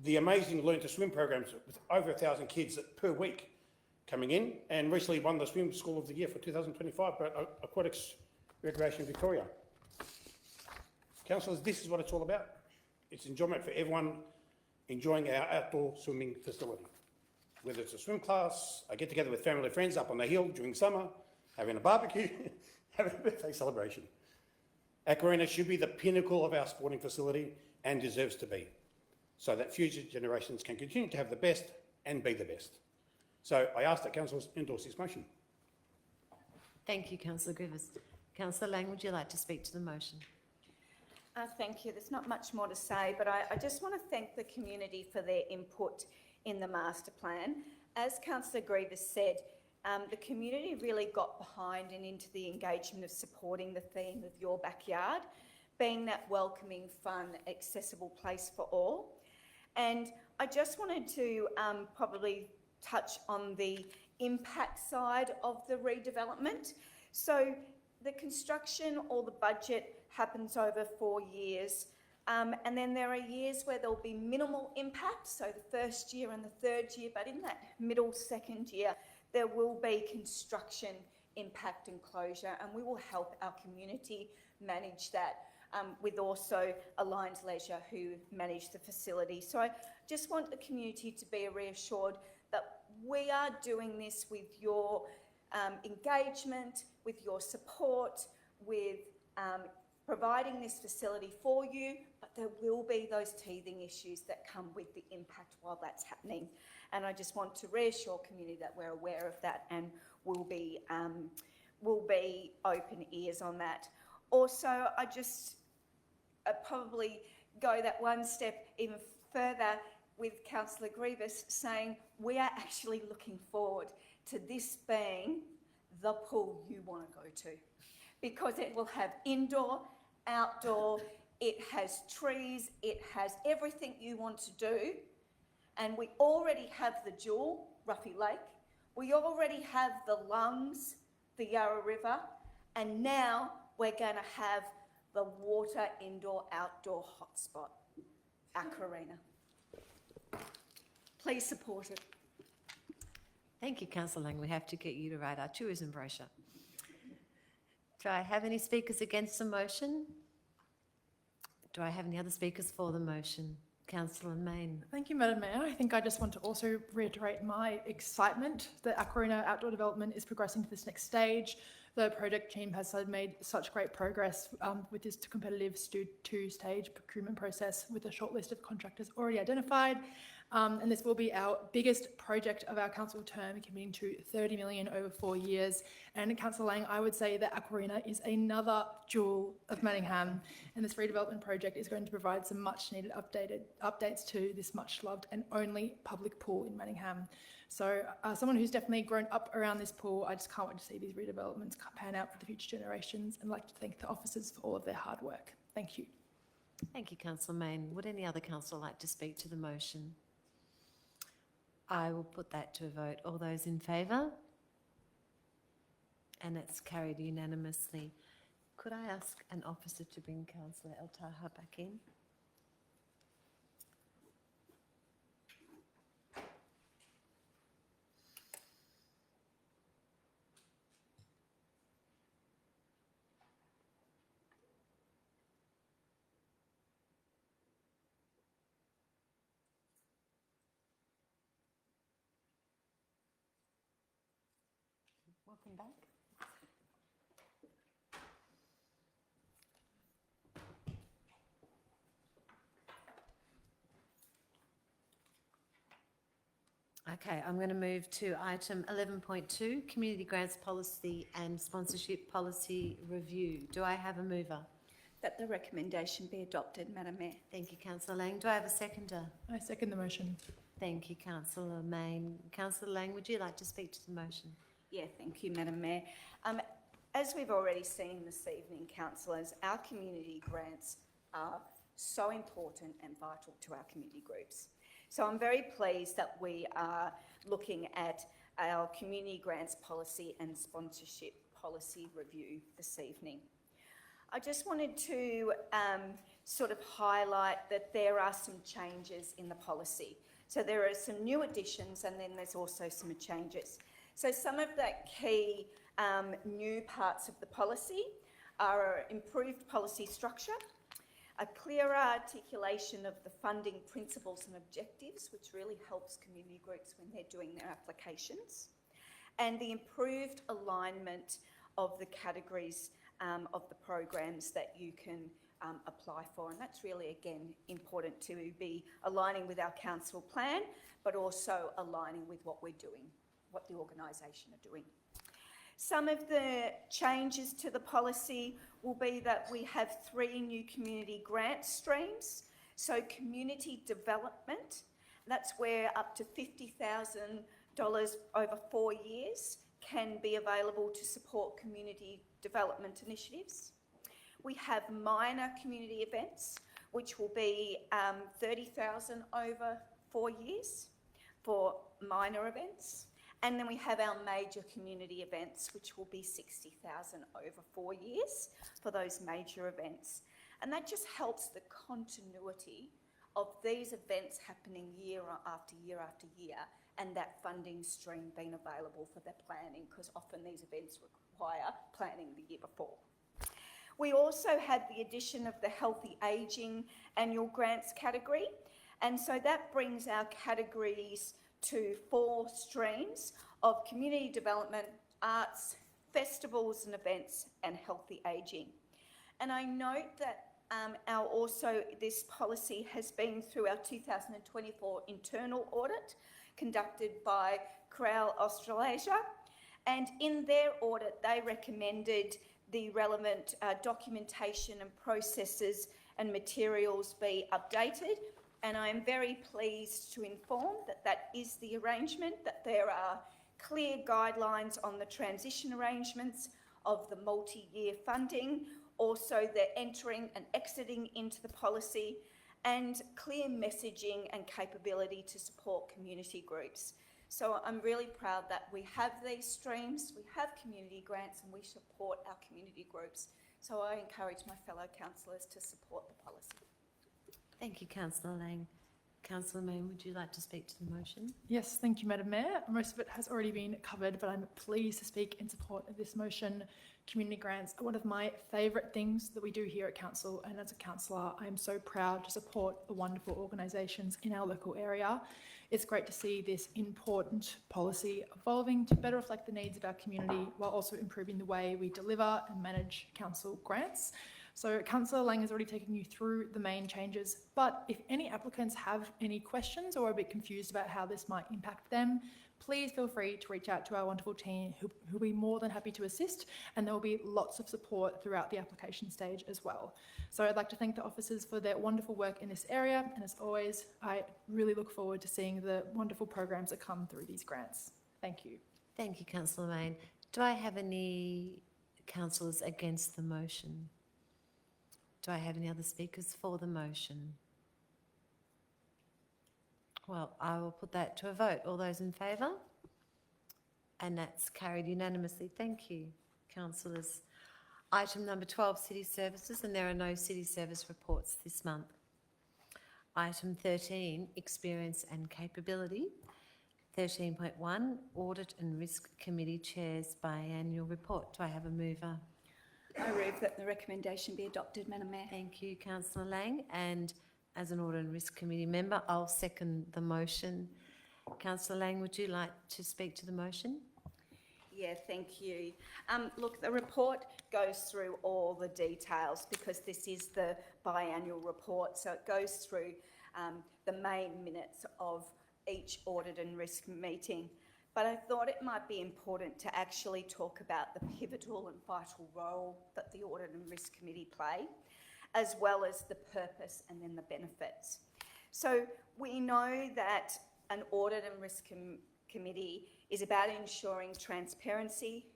The amazing Learn to Swim programs with over 1,000 kids per week coming in, and recently won the Swim School of the Year for 2025 by Aquatics Recreation Victoria. Councillors, this is what it's all about. It's enjoyment for everyone enjoying our outdoor swimming facility. Whether it's a swim class, a get together with family and friends up on the hill during summer, having a barbecue, having a birthday celebration. Vac Arena should be the pinnacle of our sporting facility and deserves to be, so that future generations can continue to have the best and be the best. So I ask that councillors endorse this motion. Thank you, Councillor Griffiths. Councillor Lang, would you like to speak to the motion? Thank you. There's not much more to say, but I just want to thank the community for their input in the master plan. As Councillor Grievous said, the community really got behind and into the engagement of supporting the theme of Your Backyard, being that welcoming, fun, accessible place for all. And I just wanted to probably touch on the impact side of the redevelopment. So the construction or the budget happens over 4 years, and then there are years where there'll be minimal impact, so the first year and the third year, but in that middle second year, there will be construction impact and closure, and we will help our community manage that with also Aligned Leisure, who manage the facility. So I just want the community to be reassured that we are doing this with your engagement, with your support, with providing this facility for you, but there will be those teething issues that come with the impact while that's happening. And I just want to reassure community that we're aware of that and will be open ears on that. Also, I just probably go that one step even further with Councillor Grievous, saying we are actually looking forward to this being the pool you want to go to, because it will have indoor, outdoor, it has trees, it has everything you want to do. And we already have the Jewel, Ruffy Lake, we already have the Lungs, the Yarra River, and now we're going to have the water indoor-outdoor hotspot, Aqua Arena. Please support it. Thank you, Councillor Lang. We have to get you to write our tourism brochure. Do I have any speakers against the motion? Do I have any other speakers for the motion? Councillor Main. Thank you, Madam Mayor. I think I just want to also reiterate my excitement that Aqua Arena outdoor development is progressing to this next stage. The project team has made such great progress with this competitive two-stage procurement process with a short list of contractors already identified. And this will be our biggest project of our council term, committing to 30 million over 4 years. And Councillor Lang, I would say that Aqua Arena is another jewel of Manningham, and this redevelopment project is going to provide some much needed updates to this much loved and only public pool in Manningham. So someone who's definitely grown up around this pool, I just can't wait to see these redevelopments pan out for the future generations, and I'd like to thank the officers for all of their hard work. Thank you. Thank you, Councillor Main. Would any other councillor like to speak to the motion? I will put that to a vote. All those in favour? And it's carried unanimously. Could I ask an officer to bring Councillor El Taha back in? Welcome back. Okay, I'm going to move to item 11.2, Community Grants Policy and Sponsorship Policy Review. Do I have a mover? That the recommendation be adopted, Madam Mayor. Thank you, Councillor Lang. Do I have a seconder? I second the motion. Thank you, Councillor Main. Councillor Lang, would you like to speak to the motion? Yeah, thank you, Madam Mayor. As we've already seen this evening, councillors, our community grants are so important and vital to our community groups. So I'm very pleased that we are looking at our community grants policy and sponsorship policy review this evening. I just wanted to sort of highlight that there are some changes in the policy. So there are some new additions and then there's also some changes. So some of the key new parts of the policy are improved policy structure, a clearer articulation of the funding principles and objectives, which really helps community groups when they're doing their applications, and the improved alignment of the categories of the programs that you can apply for. And that's really, again, important to be aligning with our council plan, but also aligning with what we're doing, what the organisation are doing. Some of the changes to the policy will be that we have 3 new community grant streams. So community development, that's where up to $50,000 over 4 years can be available to support community development initiatives. We have minor community events, which will be $30,000 over 4 years for minor events. And then we have our major community events, which will be $60,000 over 4 years for those major events. And that just helps the continuity of these events happening year after year after year, and that funding stream being available for their planning, because often these events require planning the year before. We also had the addition of the Healthy Ageing Annual Grants category, and so that brings our categories to 4 streams of community development, arts, festivals and events, and healthy ageing. And I note that this policy has been through our 2024 internal audit conducted by Crow Australasia, and in their audit they recommended the relevant documentation and processes and materials be updated. And I am very pleased to inform that that is the arrangement, that there are clear guidelines on the transition arrangements of the multi-year funding, also the entering and exiting into the policy, and clear messaging and capability to support community groups. So I'm really proud that we have these streams, we have community grants, and we support our community groups. So I encourage my fellow councillors to support the policy. Thank you, Councillor Lang. Councillor Mayne, would you like to speak to the motion? Yes, thank you, Madam Mayor. Most of it has already been covered, but I'm pleased to speak in support of this motion. Community grants are one of my favourite things that we do here at Council, and as a councillor, I am so proud to support the wonderful organisations in our local area. It's great to see this important policy evolving to better reflect the needs of our community while also improving the way we deliver and manage council grants. So Councillor Lang has already taken you through the main changes, but if any applicants have any questions or are a bit confused about how this might impact them, please feel free to reach out to our wonderful team who'll be more than happy to assist, and there will be lots of support throughout the application stage as well. So I'd like to thank the officers for their wonderful work in this area, and as always, I really look forward to seeing the wonderful programs that come through these grants. Thank you. Thank you, Councillor Mayne. Do I have any councillors against the motion? Do I have any other speakers for the motion? Well, I will put that to a vote. All those in favour? And that's carried unanimously. Thank you, councillors. Item number 12, City Services, and there are no City Service reports this month. Item 13, Experience and Capability. 13.1, Audit and Risk Committee Chair's Biannual Report. Do I have a mover? I move that the recommendation be adopted, Madam Mayor. Thank you, Councillor Lang. And as an Audit and Risk Committee member, I'll second the motion. Councillor Lang, would you like to speak to the motion? Yeah, thank you. Look, the report goes through all the details because this is the biannual report, so it goes through the main minutes of each audit and risk meeting. But I thought it might be important to actually talk about the pivotal and vital role that the Audit and Risk Committee play, as well as the purpose and then the benefits. So we know that an Audit and Risk Committee is about ensuring transparency,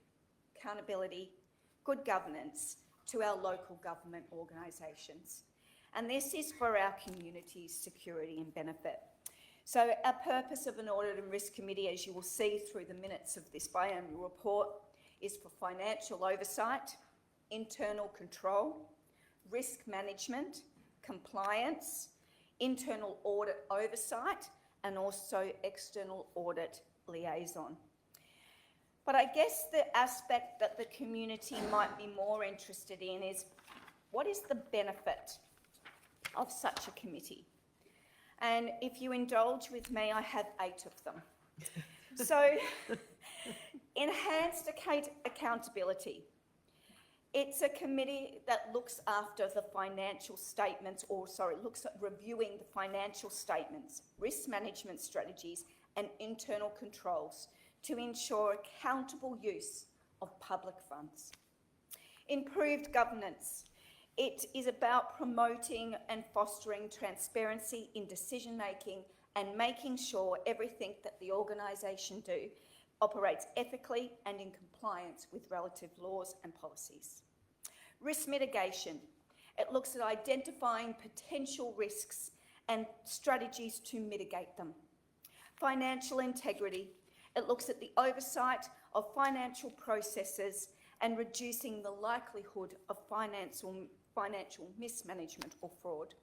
accountability, good governance to our local government organisations. And this is for our community's security and benefit. So our purpose of an Audit and Risk Committee, as you will see through the minutes of this biannual report, is for financial oversight, internal control, risk management, compliance, internal audit oversight, and also external audit liaison. But I guess the aspect that the community might be more interested in is what is the benefit of such a committee? And if you indulge with me, I have 8 of them. So, enhanced accountability. It's a committee that looks after the financial statements, looks at reviewing the financial statements, risk management strategies, and internal controls to ensure accountable use of public funds. Improved governance. It is about promoting and fostering transparency in decision-making and making sure everything that the organisation do operates ethically and in compliance with relative laws and policies. Risk mitigation. It looks at identifying potential risks and strategies to mitigate them. Financial integrity. It looks at the oversight of financial processes and reducing the likelihood of financial mismanagement or fraud.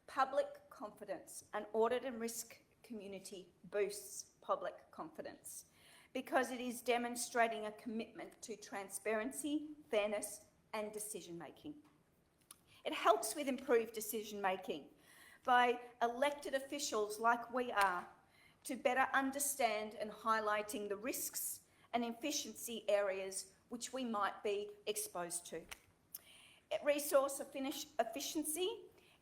Public confidence. An Audit and Risk Committee boosts public confidence because it is demonstrating a commitment to transparency, fairness, and decision-making. It helps with improved decision-making by elected officials like we are to better understand and highlighting the risks and efficiency areas which we might be exposed to. Resource efficiency,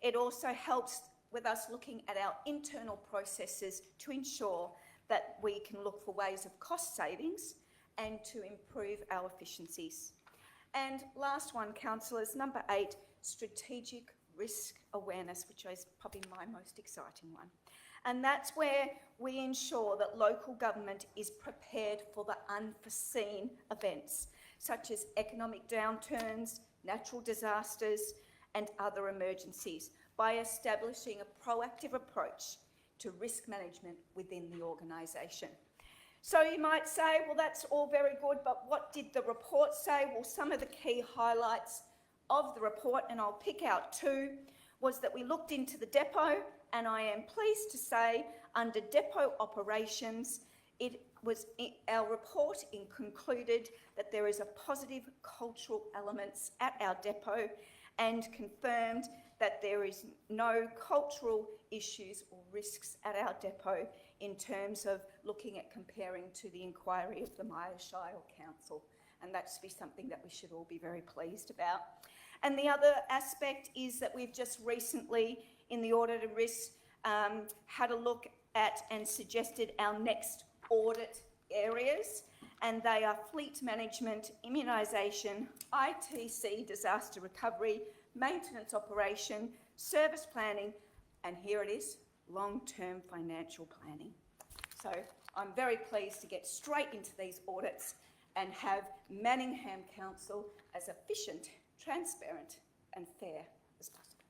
it also helps with us looking at our internal processes to ensure that we can look for ways of cost savings and to improve our efficiencies. And last one, councillors, number 8, strategic risk awareness, which is probably my most exciting one. And that's where we ensure that local government is prepared for the unforeseen events, such as economic downturns, natural disasters, and other emergencies by establishing a proactive approach to risk management within the organisation. So you might say, well, that's all very good, but what did the report say? Well, some of the key highlights of the report, and I'll pick out two, was that we looked into the depot, and I am pleased to say under depot operations, our report concluded that there is a positive cultural elements at our depot and confirmed that there is no cultural issues or risks at our depot in terms of looking at comparing to the inquiry of the Shire Council. And that's be something that we should all be very pleased about. And the other aspect is that we've just recently, in the audit and risk, had a look at and suggested our next audit areas, and they are fleet management, immunisation, ITC, disaster recovery, maintenance operation, service planning, and here it is, long-term financial planning. So I'm very pleased to get straight into these audits and have Manningham Council as efficient, transparent and fair as possible.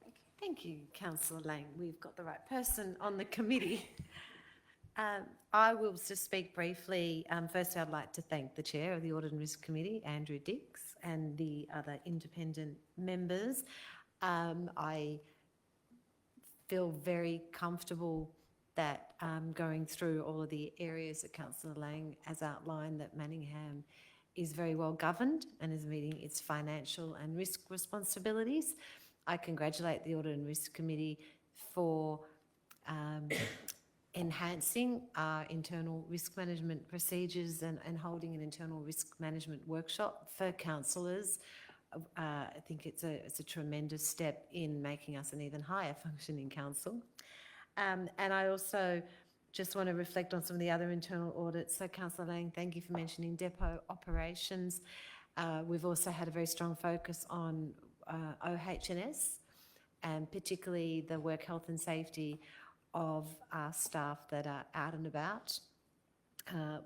Thank you. Thank you, Councillor Lang. We've got the right person on the committee. I will just speak briefly. First, I'd like to thank the Chair of the Audit and Risk Committee, Andrew Dix, and the other independent members. I feel very comfortable that going through all of the areas that Councillor Lang has outlined, that Manningham is very well governed and is meeting its financial and risk responsibilities. I congratulate the Audit and Risk Committee for enhancing our internal risk management procedures and holding an internal risk management workshop for councillors. I think it's a tremendous step in making us an even higher functioning council. And I also just want to reflect on some of the other internal audits. So Councillor Lang, thank you for mentioning depot operations. We've also had a very strong focus on OH&S, and particularly the work health and safety of our staff that are out and about.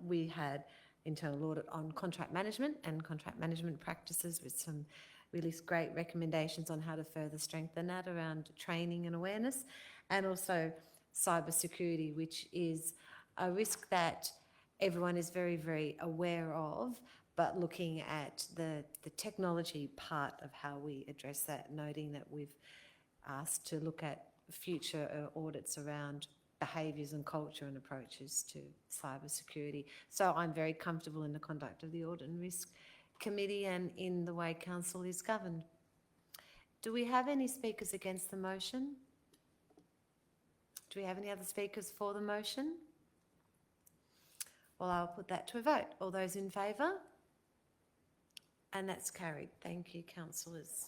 We had internal audit on contract management and contract management practices with some really great recommendations on how to further strengthen that around training and awareness, and also cyber security, which is a risk that everyone is very, very aware of, but looking at the technology part of how we address that, noting that we've asked to look at future audits around behaviours and culture and approaches to cyber security. So I'm very comfortable in the conduct of the Audit and Risk Committee and in the way Council is governed. Do we have any speakers against the motion? Do we have any other speakers for the motion? Well, I'll put that to a vote. All those in favour? And that's carried. Thank you, councillors.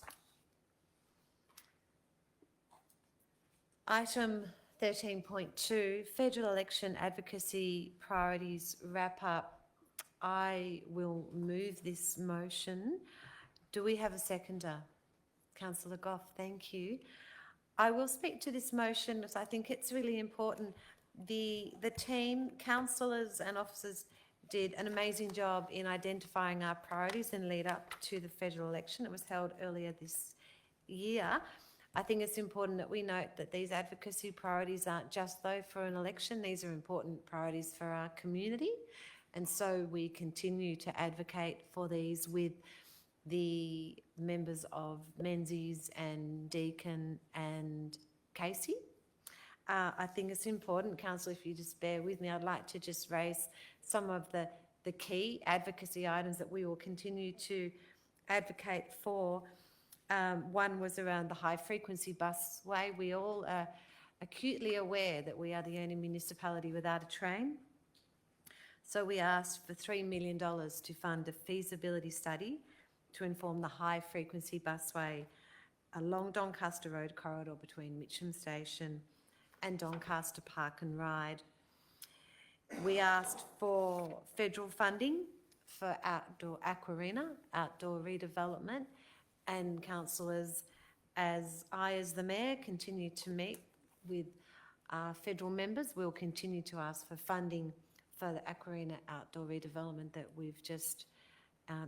Item 13.2, Federal Election Advocacy Priorities Wrap-Up. I will move this motion. Do we have a seconder? Councillor Gough, thank you. I will speak to this motion because I think it's really important. The team, councillors and officers did an amazing job in identifying our priorities in lead up to the federal election. It was held earlier this year. I think it's important that we note that these advocacy priorities aren't just though for an election, these are important priorities for our community. And so we continue to advocate for these with the members of Menzies and Deakin and Casey. I think it's important, Council, if you just bear with me, I'd like to just raise some of the key advocacy items that we will continue to advocate for. One was around the high-frequency busway. We all are acutely aware that we are the only municipality without a train. So we asked for $3 million to fund a feasibility study to inform the high-frequency busway along Doncaster Road corridor between Mitcham Station and Doncaster Park and Ride. We asked for federal funding for outdoor aquarina, outdoor redevelopment, and councillors, as the Mayor, continue to meet with our federal members, we'll continue to ask for funding for the aquarina outdoor redevelopment that we've just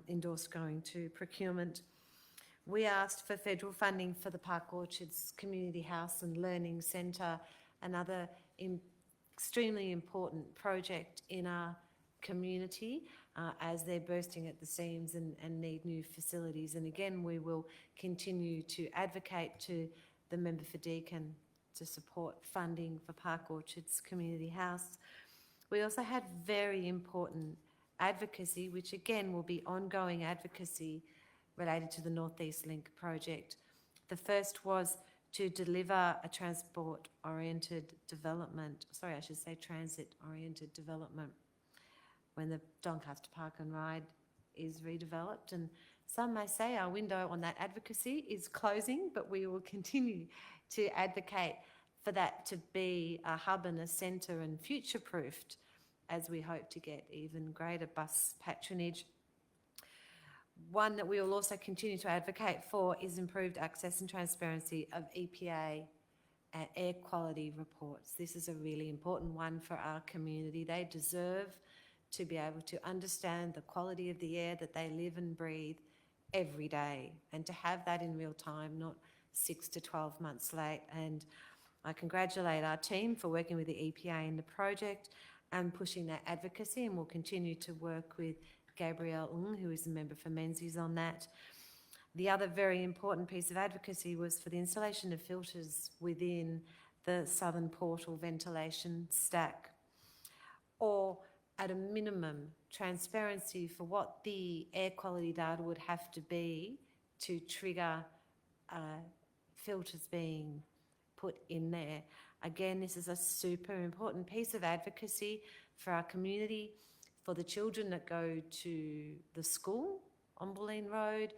endorsed going to procurement. We asked for federal funding for the Park Orchards Community House and Learning Centre, another extremely important project in our community as they're bursting at the seams and need new facilities. And again, we will continue to advocate to the member for Deakin to support funding for Park Orchards Community House. We also had very important advocacy, which again will be ongoing advocacy related to the North East Link project. The first was to deliver a transit-oriented development when the Doncaster Park and Ride is redeveloped. And some may say our window on that advocacy is closing, but we will continue to advocate for that to be a hub and a centre and future-proofed as we hope to get even greater bus patronage. One that we will also continue to advocate for is improved access and transparency of EPA and air quality reports. This is a really important one for our community. They deserve to be able to understand the quality of the air that they live and breathe every day, and to have that in real time, not 6 to 12 months late. And I congratulate our team for working with the EPA in the project and pushing that advocacy, and we'll continue to work with Gabrielle Ng, who is a member for Menzies, on that. The other very important piece of advocacy was for the installation of filters within the southern portal ventilation stack, or at a minimum, transparency for what the air quality data would have to be to trigger filters being put in there. Again, this is a super important piece of advocacy for our community, for the children that go to the school on Bulleen Road,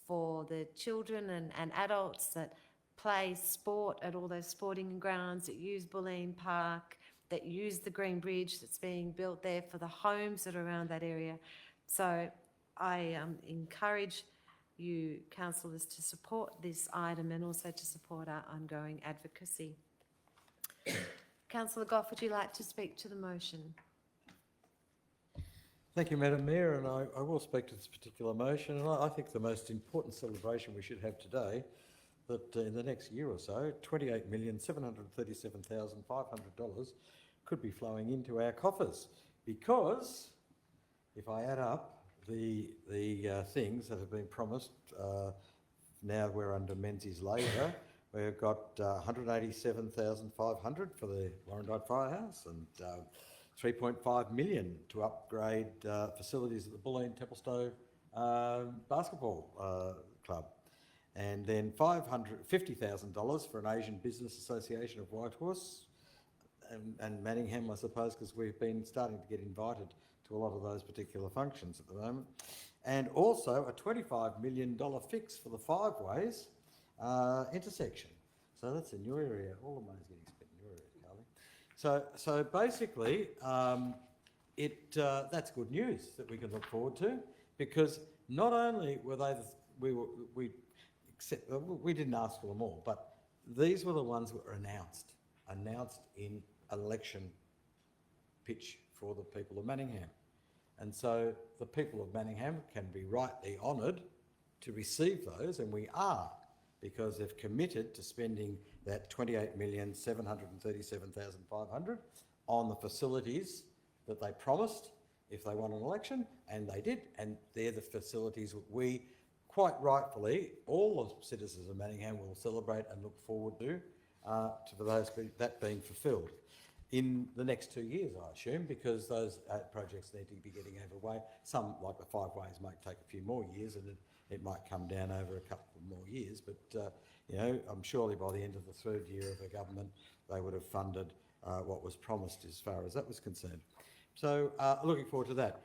for the children and adults that play sport at all those sporting grounds, that use Bulleen Park, that use the Green Bridge that's being built there, for the homes that are around that area. So I encourage you, councillors, to support this item and also to support our ongoing advocacy. Councillor Goff, would you like to speak to the motion? Thank you, Madam Mayor, and I will speak to this particular motion. And I think the most important celebration we should have today, that in the next year or so, $28,737,500 could be flowing into our coffers, because if I add up the things that have been promised, now we're under Menzies Labour, we've got $187,500 for the Warrandyte Firehouse and $3.5 million to upgrade facilities at the Bulleen Templestowe Basketball Club, and then $550,000 for an Asian Business Association of Whitehorse and Manningham, I suppose, because we've been starting to get invited to a lot of those particular functions at the moment, and also a $25 million fix for the Five Ways intersection. So that's in your area. All the money's getting spent in your area, Carly. So basically, that's good news that we can look forward to, because not only were they we didn't ask for them all, but these were the ones that were announced in an election pitch for the people of Manningham. And so the people of Manningham can be rightly honoured to receive those, and we are, because they've committed to spending that $28,737,500 on the facilities that they promised if they won an election, and they did, and they're the facilities that we, quite rightfully, all the citizens of Manningham will celebrate and look forward to that being fulfilled in the next 2 years, I assume, because those projects need to be getting overway. Some, like the Five Ways, might take a few more years, and it might come down over a couple of more years, but I'm surely by the end of the third year of the government, they would have funded what was promised as far as that was concerned. So looking forward to that.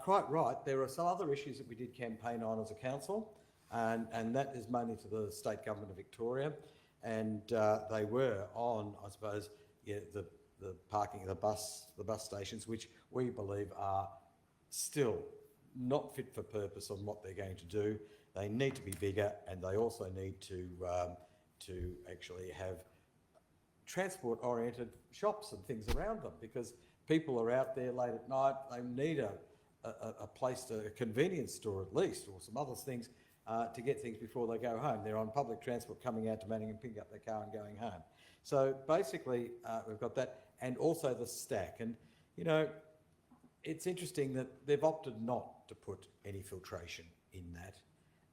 Quite right, there are some other issues that we did campaign on as a council, and that is mainly to the state government of Victoria, and they were on, I suppose, the parking, the bus stations, which we believe are still not fit for purpose on what they're going to do. They need to be bigger, and they also need to actually have transport-oriented shops and things around them, because people are out there late at night. They need a place, a convenience store at least, or some other things to get things before they go home. They're on public transport coming out to Manningham, picking up their car and going home. So basically, we've got that. and also the stack. And, you know, it's interesting that they've opted not to put any filtration in that.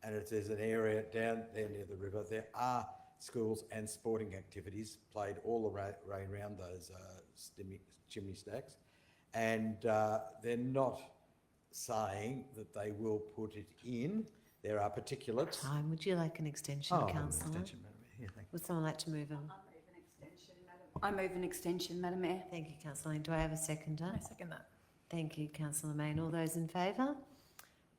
And if there's an area down there near the river, there are schools and sporting activities played all around those chimney stacks. And they're not saying that they will put it in. There are particulates. Time. Would you like an extension, Councillor? Extension, Madam Mayor. Yeah, thank you. Would someone like to move them? I move an extension, Madam Mayor. Thank you, Councillor Lane. Do I have a seconder? I second that. Thank you, Councillor Main. All those in favour?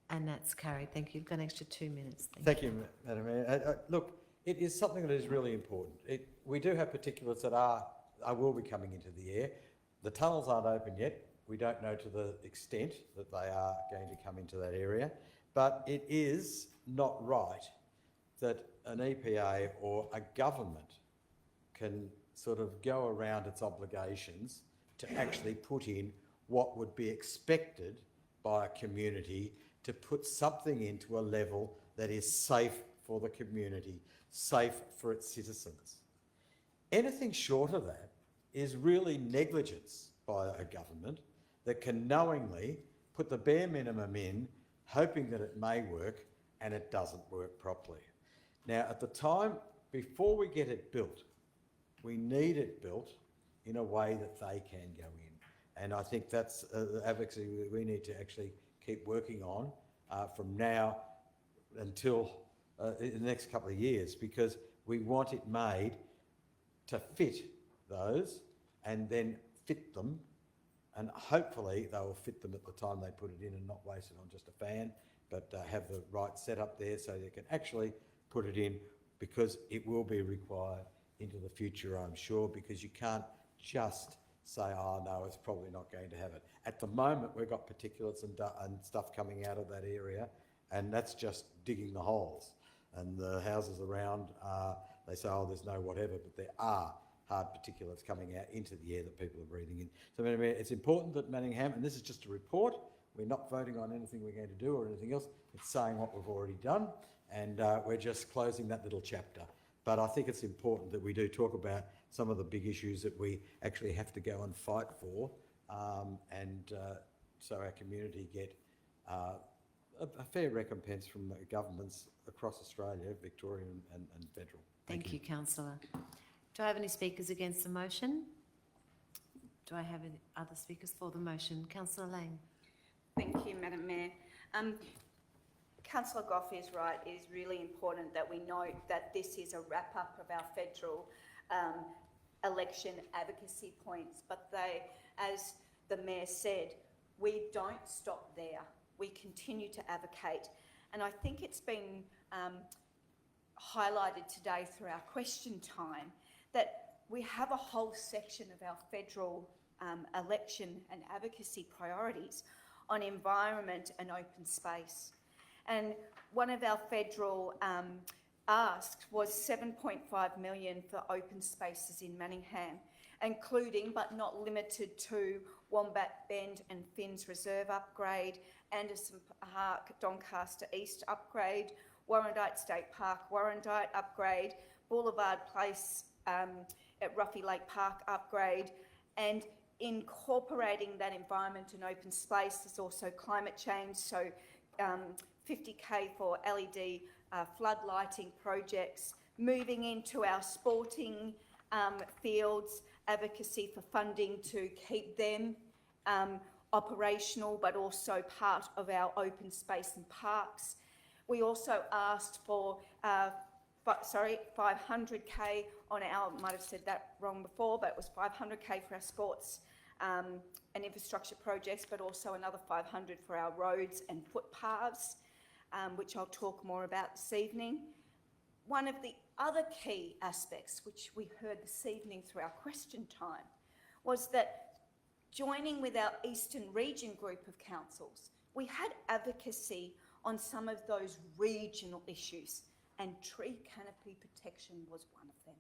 And that's carried. Thank you. You've got an extra 2 minutes. Thank you, Madam Mayor. Look, it is something that is really important. We do have particulates that will be coming into the air. The tunnels aren't open yet. We don't know to the extent that they are going to come into that area. But it is not right that an EPA or a government can sort of go around its obligations to actually put in what would be expected by a community to put something into a level that is safe for the community, safe for its citizens. Anything short of that is really negligence by a government that can knowingly put the bare minimum in, hoping that it may work, and it doesn't work properly. Now, at the time, before we get it built, we need it built in a way that they can go in. And I think that's the advocacy we need to actually keep working on from now until in the next couple of years, because we want it made to fit those and then fit them, and hopefully they will fit them at the time they put it in and not waste it on just a fan, but have the right setup there so they can actually put it in, because it will be required into the future, I'm sure, because you can't just say, oh no, it's probably not going to have it. At the moment, we've got particulates and stuff coming out of that area, and that's just digging the holes. And the houses around, they say, oh, there's no whatever, but there are hard particulates coming out into the air that people are breathing in. So it's important that Manningham, and this is just a report, we're not voting on anything we're going to do or anything else, it's saying what we've already done, and we're just closing that little chapter. But I think it's important that we do talk about some of the big issues that we actually have to go and fight for, so our community get a fair recompense from governments across Australia, Victorian and federal. Thank you, Councillor. Do I have any speakers against the motion? Do I have any other speakers for the motion? Councillor Lang. Thank you, Madam Mayor. Councillor Goff is right. It is really important that we note that this is a wrap-up of our federal election advocacy points, but they, as the Mayor said, we don't stop there. We continue to advocate, and I think it's been highlighted today through our question time that we have a whole section of our federal election and advocacy priorities on environment and open space. And one of our federal asks was 7.5 million for open spaces in Manningham, including but not limited to Wombat Bend and Finns Reserve upgrade, Anderson Park, Doncaster East upgrade, Warrandyte State Park, Warrandyte upgrade, Boulevard Place at Ruffy Lake Park upgrade, and incorporating that environment and open space. There's also climate change, so 50k for LED flood lighting projects, moving into our sporting fields, advocacy for funding to keep them operational, but also part of our open space and parks. We also asked for 500k on our, might have said that wrong before, but it was 500k for our sports and infrastructure projects, but also another 500 for our roads and footpaths, which I'll talk more about this evening. One of the other key aspects, which we heard this evening through our question time, was that joining with our Eastern Region group of councils, we had advocacy on some of those regional issues, and tree canopy protection was one of them.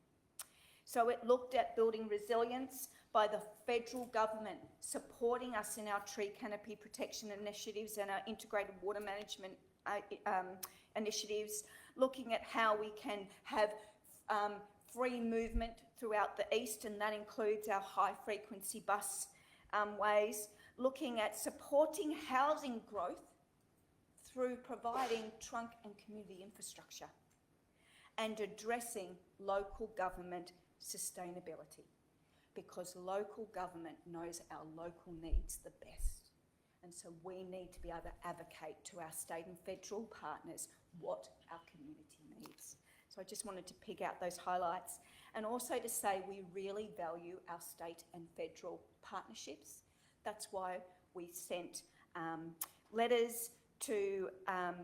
So it looked at building resilience by the federal government, supporting us in our tree canopy protection initiatives and our integrated water management initiatives, looking at how we can have free movement throughout the east, and that includes our high-frequency bus ways, looking at supporting housing growth through providing trunk and community infrastructure, and addressing local government sustainability, because local government knows our local needs the best. And so we need to be able to advocate to our state and federal partners what our community needs. So I just wanted to pick out those highlights, and also to say we really value our state and federal partnerships. That's why we sent letters to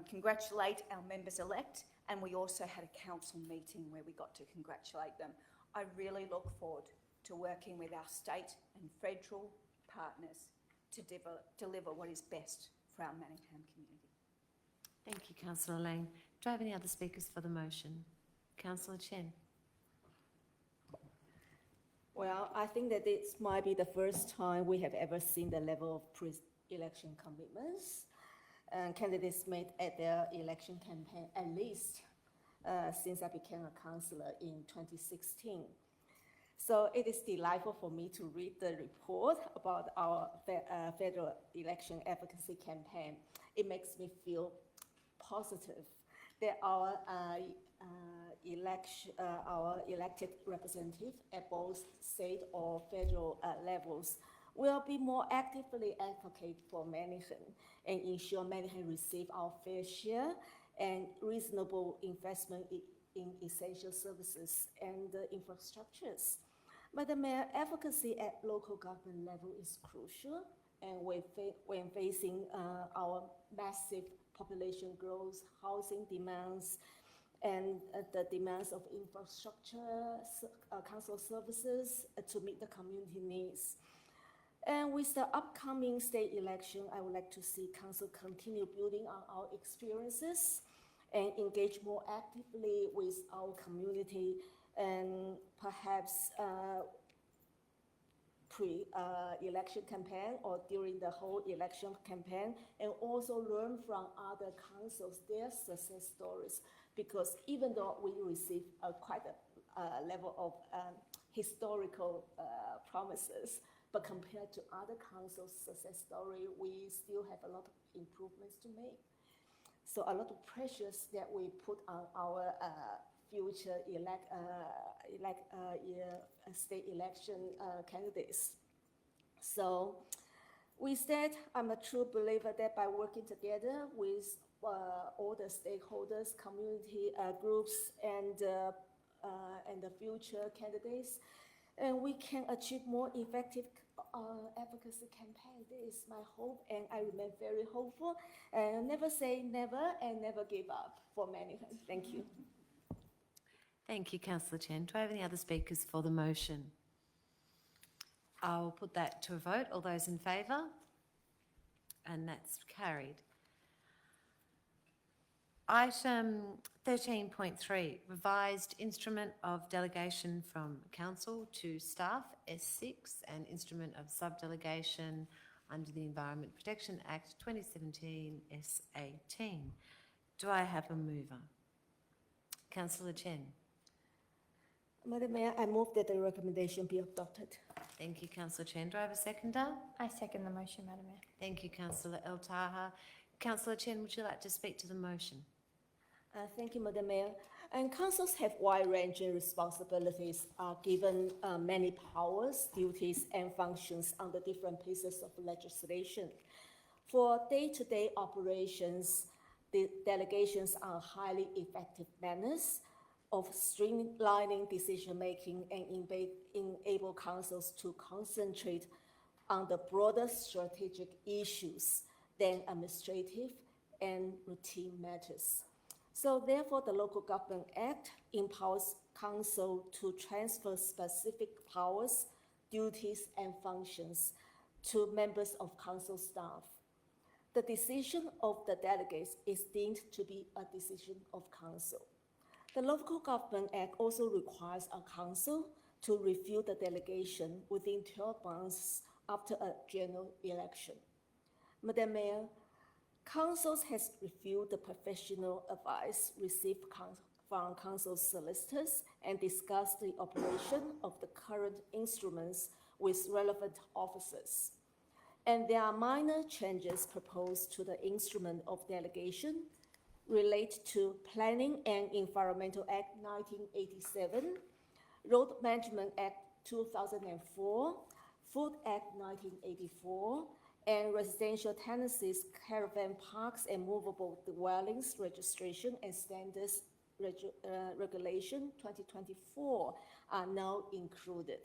congratulate our members-elect, and we also had a council meeting where we got to congratulate them. I really look forward to working with our state and federal partners to deliver what is best for our Manningham community. Thank you, Councillor Lang. Do I have any other speakers for the motion? Councillor Chen. Well, I think that this might be the first time we have ever seen the level of pre-election commitments candidates made at their election campaign, at least since I became a councillor in 2016. So it is delightful for me to read the report about our federal election advocacy campaign. It makes me feel positive that our elected representatives at both state or federal levels will be more actively advocate for Manningham and ensure Manningham receive our fair share and reasonable investment in essential services and infrastructures. Madam Mayor, advocacy at local government level is crucial, and when facing our massive population growth, housing demands, and the demands of infrastructure, council services to meet the community needs. And with the upcoming state election, I would like to see council continue building on our experiences and engage more actively with our community, and perhaps pre-election campaign or during the whole election campaign, and also learn from other councils, their success stories, because even though we receive quite a level of historical promises, but compared to other councils' success story, we still have a lot of improvements to make. So a lot of pressures that we put on our future state election candidates. So with that, I'm a true believer that by working together with all the stakeholders, community groups, and the future candidates, and we can achieve more effective advocacy campaign. This is my hope, and I remain very hopeful. And never say never, and never give up for Manningham. Thank you. Thank you, Councillor Chen. Do I have any other speakers for the motion? I'll put that to a vote. All those in favour? And that's carried. Item 13.3, revised instrument of delegation from council to staff, S6, and instrument of subdelegation under the Environment Protection Act 2017, S18. Do I have a mover? Councillor Chen. Madam Mayor, I move that the recommendation be adopted. Thank you, Councillor Chen. Do I have a seconder? I second the motion, Madam Mayor. Thank you, Councillor El Taha. Councillor Chen, would you like to speak to the motion? Thank you, Madam Mayor. And councils have wide-ranging responsibilities, given many powers, duties, and functions under different pieces of legislation. For day-to-day operations, the delegations are highly effective manners of streamlining decision-making and enable councils to concentrate on the broader strategic issues than administrative and routine matters. So therefore, the Local Government Act empowers council to transfer specific powers, duties, and functions to members of council staff. The decision of the delegates is deemed to be a decision of council. The Local Government Act also requires a council to review the delegation within 12 months after a general election. Madam Mayor, councils has reviewed the professional advice received from council solicitors and discuss the operation of the current instruments with relevant officers. And there are minor changes proposed to the instrument of delegation relate to Planning and Environmental Act 1987, Road Management Act 2004, Food Act 1984, and Residential Tenancies, Caravan Parks and Movable Dwellings Registration and Standards Regulation 2024 are now included.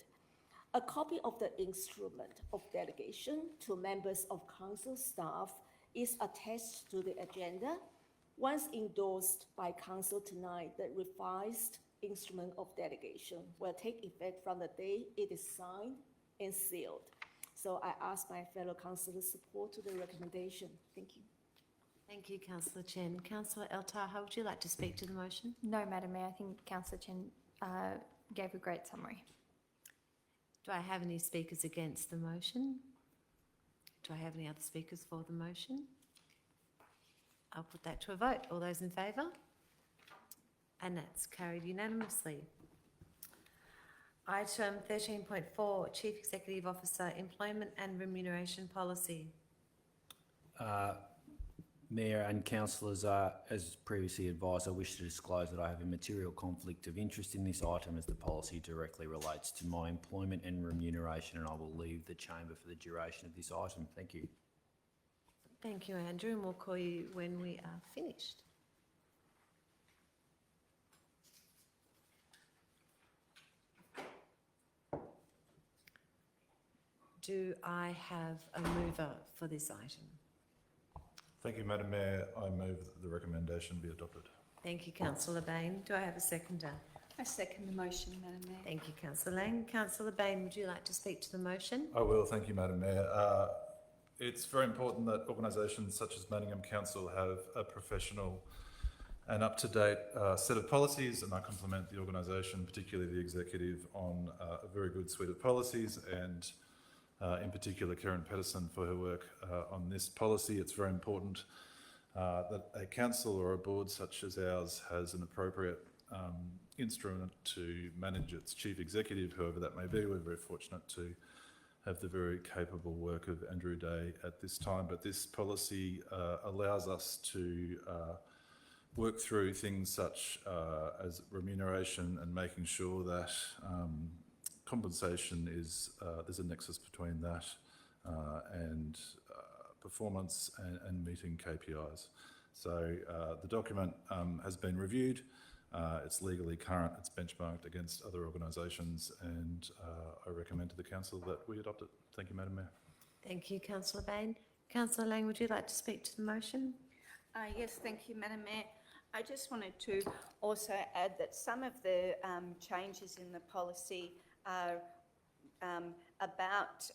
A copy of the instrument of delegation to members of council staff is attached to the agenda. Once endorsed by council tonight, the revised instrument of delegation will take effect from the day it is signed and sealed. So I ask my fellow councillors' support to the recommendation. Thank you. Thank you, Councillor Chen. Councillor El Taha, would you like to speak to the motion? No, Madam Mayor, I think Councillor Chen gave a great summary. Do I have any speakers against the motion? Do I have any other speakers for the motion? I'll put that to a vote. All those in favour? And that's carried unanimously. Item 13.4, Chief Executive Officer, Employment and Remuneration Policy. Mayor and councillors, as previously advised, I wish to disclose that I have a material conflict of interest in this item as the policy directly relates to my employment and remuneration, and I will leave the chamber for the duration of this item. Thank you. Thank you, Andrew, and we'll call you when we are finished. Do I have a mover for this item? Thank you, Madam Mayor. I move that the recommendation be adopted. Thank you, Councillor Bain. Do I have a seconder? I second the motion, Madam Mayor. Thank you, Councillor Lang. Councillor Bain, would you like to speak to the motion? I will. Thank you, Madam Mayor. It's very important that organisations such as Manningham Council have a professional and up-to-date set of policies, and I compliment the organisation, particularly the executive, on a very good suite of policies, and in particular Karen Peterson for her work on this policy. It's very important that a council or a board such as ours has an appropriate instrument to manage its chief executive, whoever that may be. We're very fortunate to have the very capable work of Andrew Day at this time, but this policy allows us to work through things such as remuneration and making sure that compensation is, there's a nexus between that and performance and meeting KPIs. So the document has been reviewed, it's legally current, it's benchmarked against other organisations, and I recommend to the council that we adopt it. Thank you, Madam Mayor. Thank you, Councillor Bain. Councillor Lang, would you like to speak to the motion? Yes, thank you, Madam Mayor. I just wanted to also add that some of the changes in the policy are about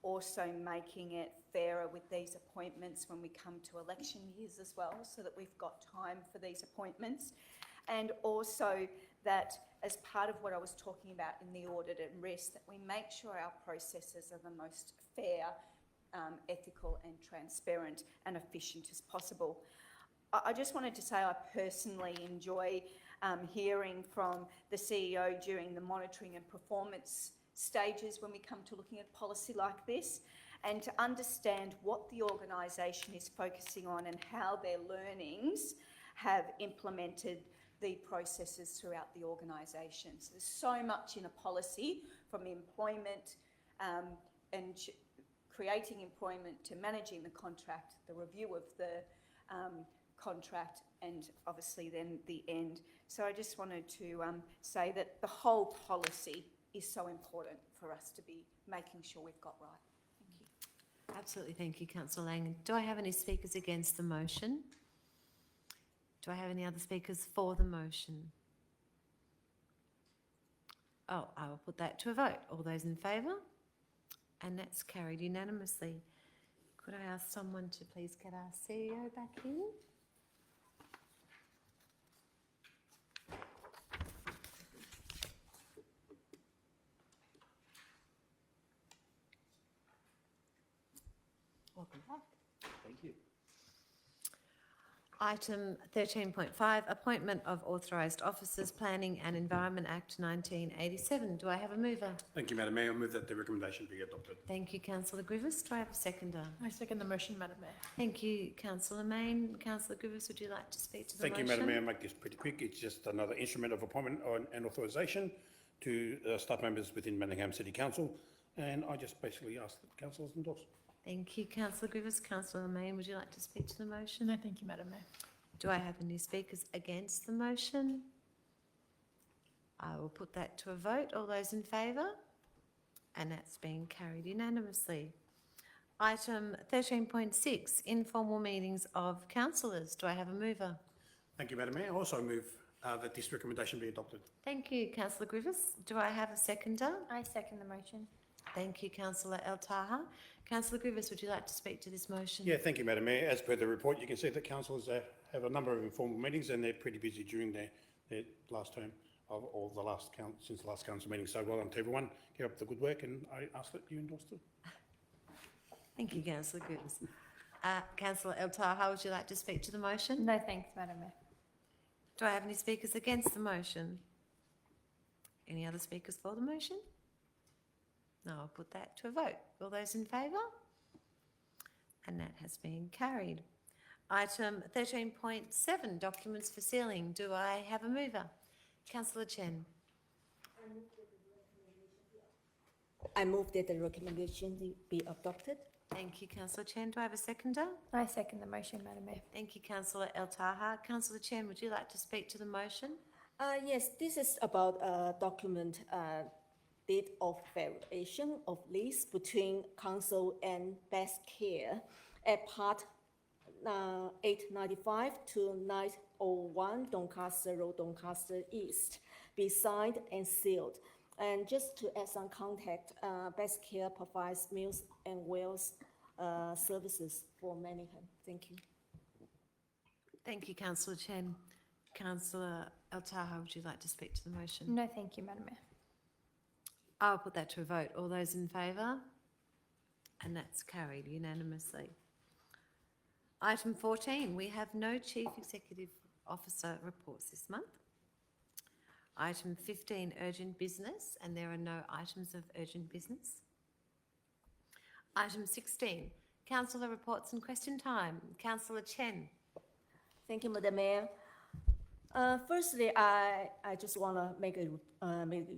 also making it fairer with these appointments when we come to election years as well, so that we've got time for these appointments. And also that, as part of what I was talking about in the audit and risk, that we make sure our processes are the most fair, ethical and transparent and efficient as possible. I just wanted to say I personally enjoy hearing from the CEO during the monitoring and performance stages when we come to looking at policy like this, and to understand what the organisation is focusing on and how their learnings have implemented the processes throughout the organisation. So there's so much in a policy, from employment and creating employment to managing the contract, the review of the contract, and obviously then the end. So I just wanted to say that the whole policy is so important for us to be making sure we've got right. Thank you. Absolutely, thank you, Councillor Lang. Do I have any speakers against the motion? Do I have any other speakers for the motion? Oh, I will put that to a vote. All those in favour? And that's carried unanimously. Could I ask someone to please get our CEO back in? Welcome back. Thank you. Item 13.5, Appointment of Authorised Officers, Planning and Environment Act 1987. Do I have a mover? Thank you, Madam Mayor. I move that the recommendation be adopted. Thank you, Councillor Grievous. Do I have a seconder? I second the motion, Madam Mayor. Thank you, Councillor Mayne. Councillor Grievous, would you like to speak to the Thank motion? you, Madam Mayor. I'll make this pretty quick. It's just another instrument of appointment and authorisation to staff members within Manningham City Council, and I just basically ask that councillors endorse. Thank you, Councillor Grievous. Councillor Mayne, would you like to speak to the motion? No, thank you, Madam Mayor. Do I have any speakers against the motion? I will put that to a vote. All those in favour? And that's been carried unanimously. Item 13.6, Informal Meetings of Councillors. Do I have a mover? Thank you, Madam Mayor. I also move that this recommendation be adopted. Thank you, Councillor Grievous. Do I have a seconder? I second the motion. Thank you, Councillor El Taha. Councillor Grievous, would you like to speak to this motion? Yeah, thank you, Madam Mayor. As per the report, you can see that councillors have a number of informal meetings, and they're pretty busy during their last term of the last since the last council meeting. So well done to everyone. Keep up the good work, and I ask that you endorse it. Thank you, Councillor Grievous. Councillor El Taha, would you like to speak to the motion? No, thanks, Madam Mayor. Do I have any speakers against the motion? Any other speakers for the motion? No, I'll put that to a vote. All those in favour? And that has been carried. Item 13.7, Documents for Sealing. Do I have a mover? Councillor Chen. I move that the recommendation be adopted. Thank you, Councillor Chen. Do I have a seconder? I second the motion, Madam Mayor. Thank you, Councillor El Taha. Councillor Chen, would you like to speak to the motion? Yes, this is about a document deed of variation of lease between council and Best Care at part 895 to 901 Doncaster Road, Doncaster East, be signed and sealed. And just to add some context, Best Care provides meals and wells services for Manningham. Thank you. Thank you, Councillor Chen. Councillor El Taha, would you like to speak to the motion? No, thank you, Madam Mayor. I'll put that to a vote. All those in favour? And that's carried unanimously. Item 14, we have no Chief Executive Officer reports this month. Item 15, urgent business, and there are no items of urgent business. Item 16, councillor reports and question time. Councillor Chen. Thank you, Madam Mayor. Firstly, I just want to make a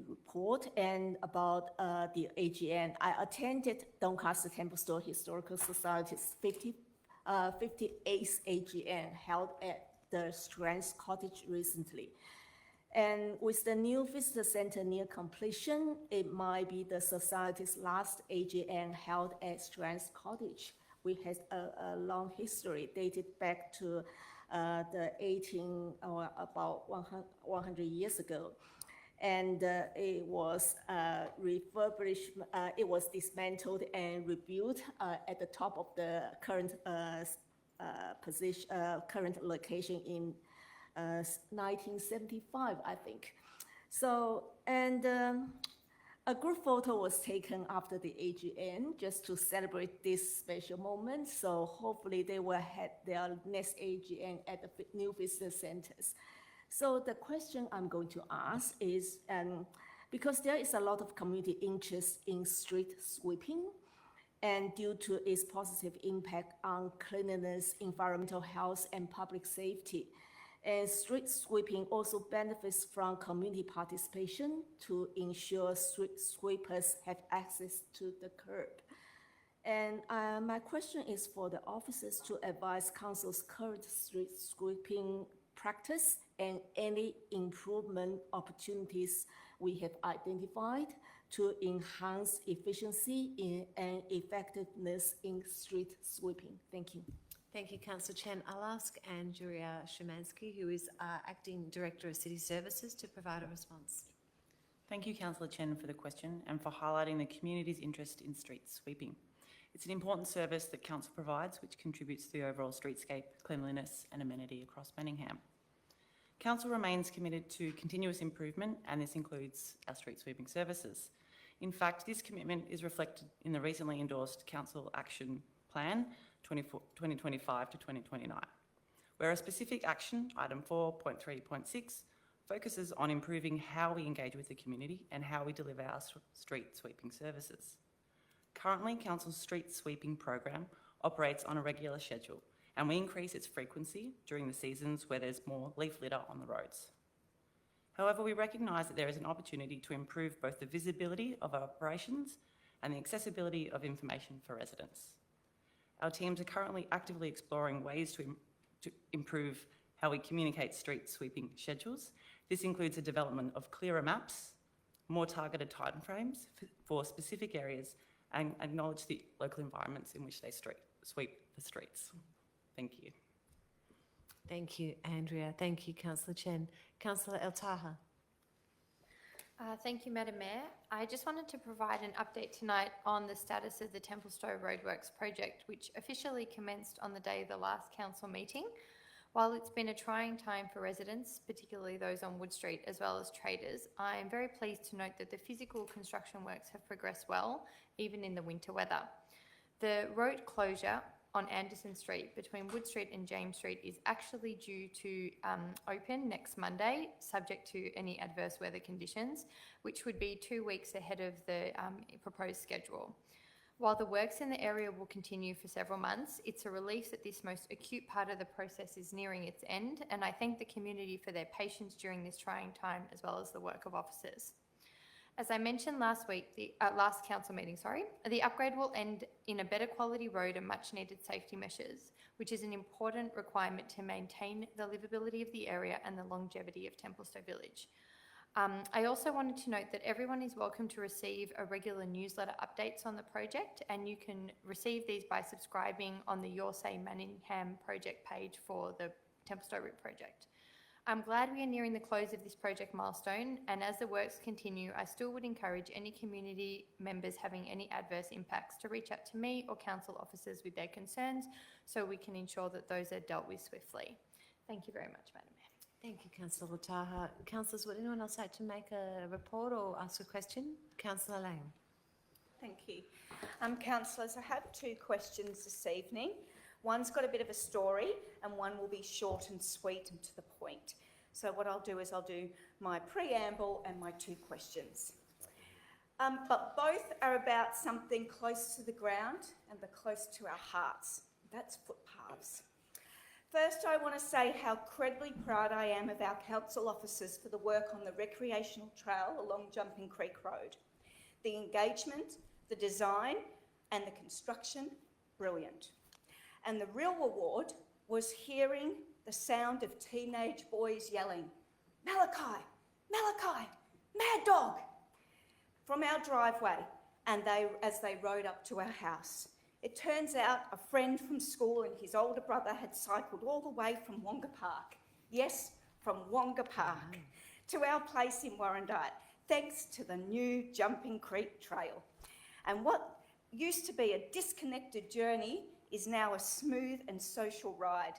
report and about the AGM. I attended Doncaster Templestowe Historical Society's 58th AGM held at the Strands Cottage recently. And with the new visitor centre near completion, it might be the Society's last AGM held at Strands Cottage. We had a long history dated back to the 100 years ago. And it was refurbished, it was dismantled and rebuilt at the top of the current current location in 1975, I think. So, and a group photo was taken after the AGM just to celebrate this special moment. So hopefully they will have their next AGM at the new visitor centres. So the question I'm going to ask is, because there is a lot of community interest in street sweeping, and due to its positive impact on cleanliness, environmental health, and public safety, and street sweeping also benefits from community participation to ensure street sweepers have access to the curb. And my question is for the officers to advise council's current street sweeping practice and any improvement opportunities we have identified to enhance efficiency and effectiveness in street sweeping. Thank you. Thank you, Councillor Chen. I'll ask Andrea Szymanski, who is Acting Director of City Services, to provide a response. Thank you, Councillor Chen, for the question and for highlighting the community's interest in street sweeping. It's an important service that Council provides, which contributes to the overall streetscape, cleanliness and amenity across Manningham. Council remains committed to continuous improvement, and this includes our street sweeping services. In fact, this commitment is reflected in the recently endorsed Council Action Plan 2025 to 2029, where a specific action, item 4.3.6, focuses on improving how we engage with the community and how we deliver our street sweeping services. Currently, Council's street sweeping program operates on a regular schedule, and we increase its frequency during the seasons where there's more leaf litter on the roads. However, we recognise that there is an opportunity to improve both the visibility of our operations and the accessibility of information for residents. Our teams are currently actively exploring ways to improve how we communicate street sweeping schedules. This includes the development of clearer maps, more targeted timeframes for specific areas, and acknowledge the local environments in which they sweep the streets. Thank you. Thank you, Andrea. Thank you, Councillor Chen. Councillor El Taha. Thank you, Madam Mayor. I just wanted to provide an update tonight on the status of the Templestowe Roadworks project, which officially commenced on the day of the last council meeting. While it's been a trying time for residents, particularly those on Wood Street, as well as traders, I am very pleased to note that the physical construction works have progressed well, even in the winter weather. The road closure on Anderson Street between Wood Street and James Street is actually due to open next Monday, subject to any adverse weather conditions, which would be 2 weeks ahead of the proposed schedule. While the works in the area will continue for several months, it's a relief that this most acute part of the process is nearing its end, and I thank the community for their patience during this trying time, as well as the work of officers. As I mentioned last week, last council meeting, the upgrade will end in a better quality road and much needed safety measures, which is an important requirement to maintain the livability of the area and the longevity of Templestowe Village. I also wanted to note that everyone is welcome to receive a regular newsletter updates on the project, and you can receive these by subscribing on the Your Say Manningham project page for the Templestowe Route project. I'm glad we are nearing the close of this project milestone, and as the works continue, I still would encourage any community members having any adverse impacts to reach out to me or council officers with their concerns so we can ensure that those are dealt with swiftly. Thank you very much, Madam Mayor. Thank you, Councillor Taha. Councillors, would anyone else like to make a report or ask a question? Councillor Lang. Thank you. Councillors, I have 2 questions this evening. One's got a bit of a story and one will be short and sweet and to the point. So what I'll do is I'll do my preamble and my 2 questions. But both are about something close to the ground and close to our hearts. That's footpaths. First, I want to say how incredibly proud I am of our council officers for the work on the recreational trail along Jumping Creek Road. The engagement, the design and the construction, brilliant. And the real reward was hearing the sound of teenage boys yelling, "Malachi, Malachi, mad dog," from our driveway, and as they rode up to our house. It turns out a friend from school and his older brother had cycled all the way from Wonga Park, yes, from Wonga Park, to our place in Warrandyte, thanks to the new Jumping Creek Trail. And what used to be a disconnected journey is now a smooth and social ride.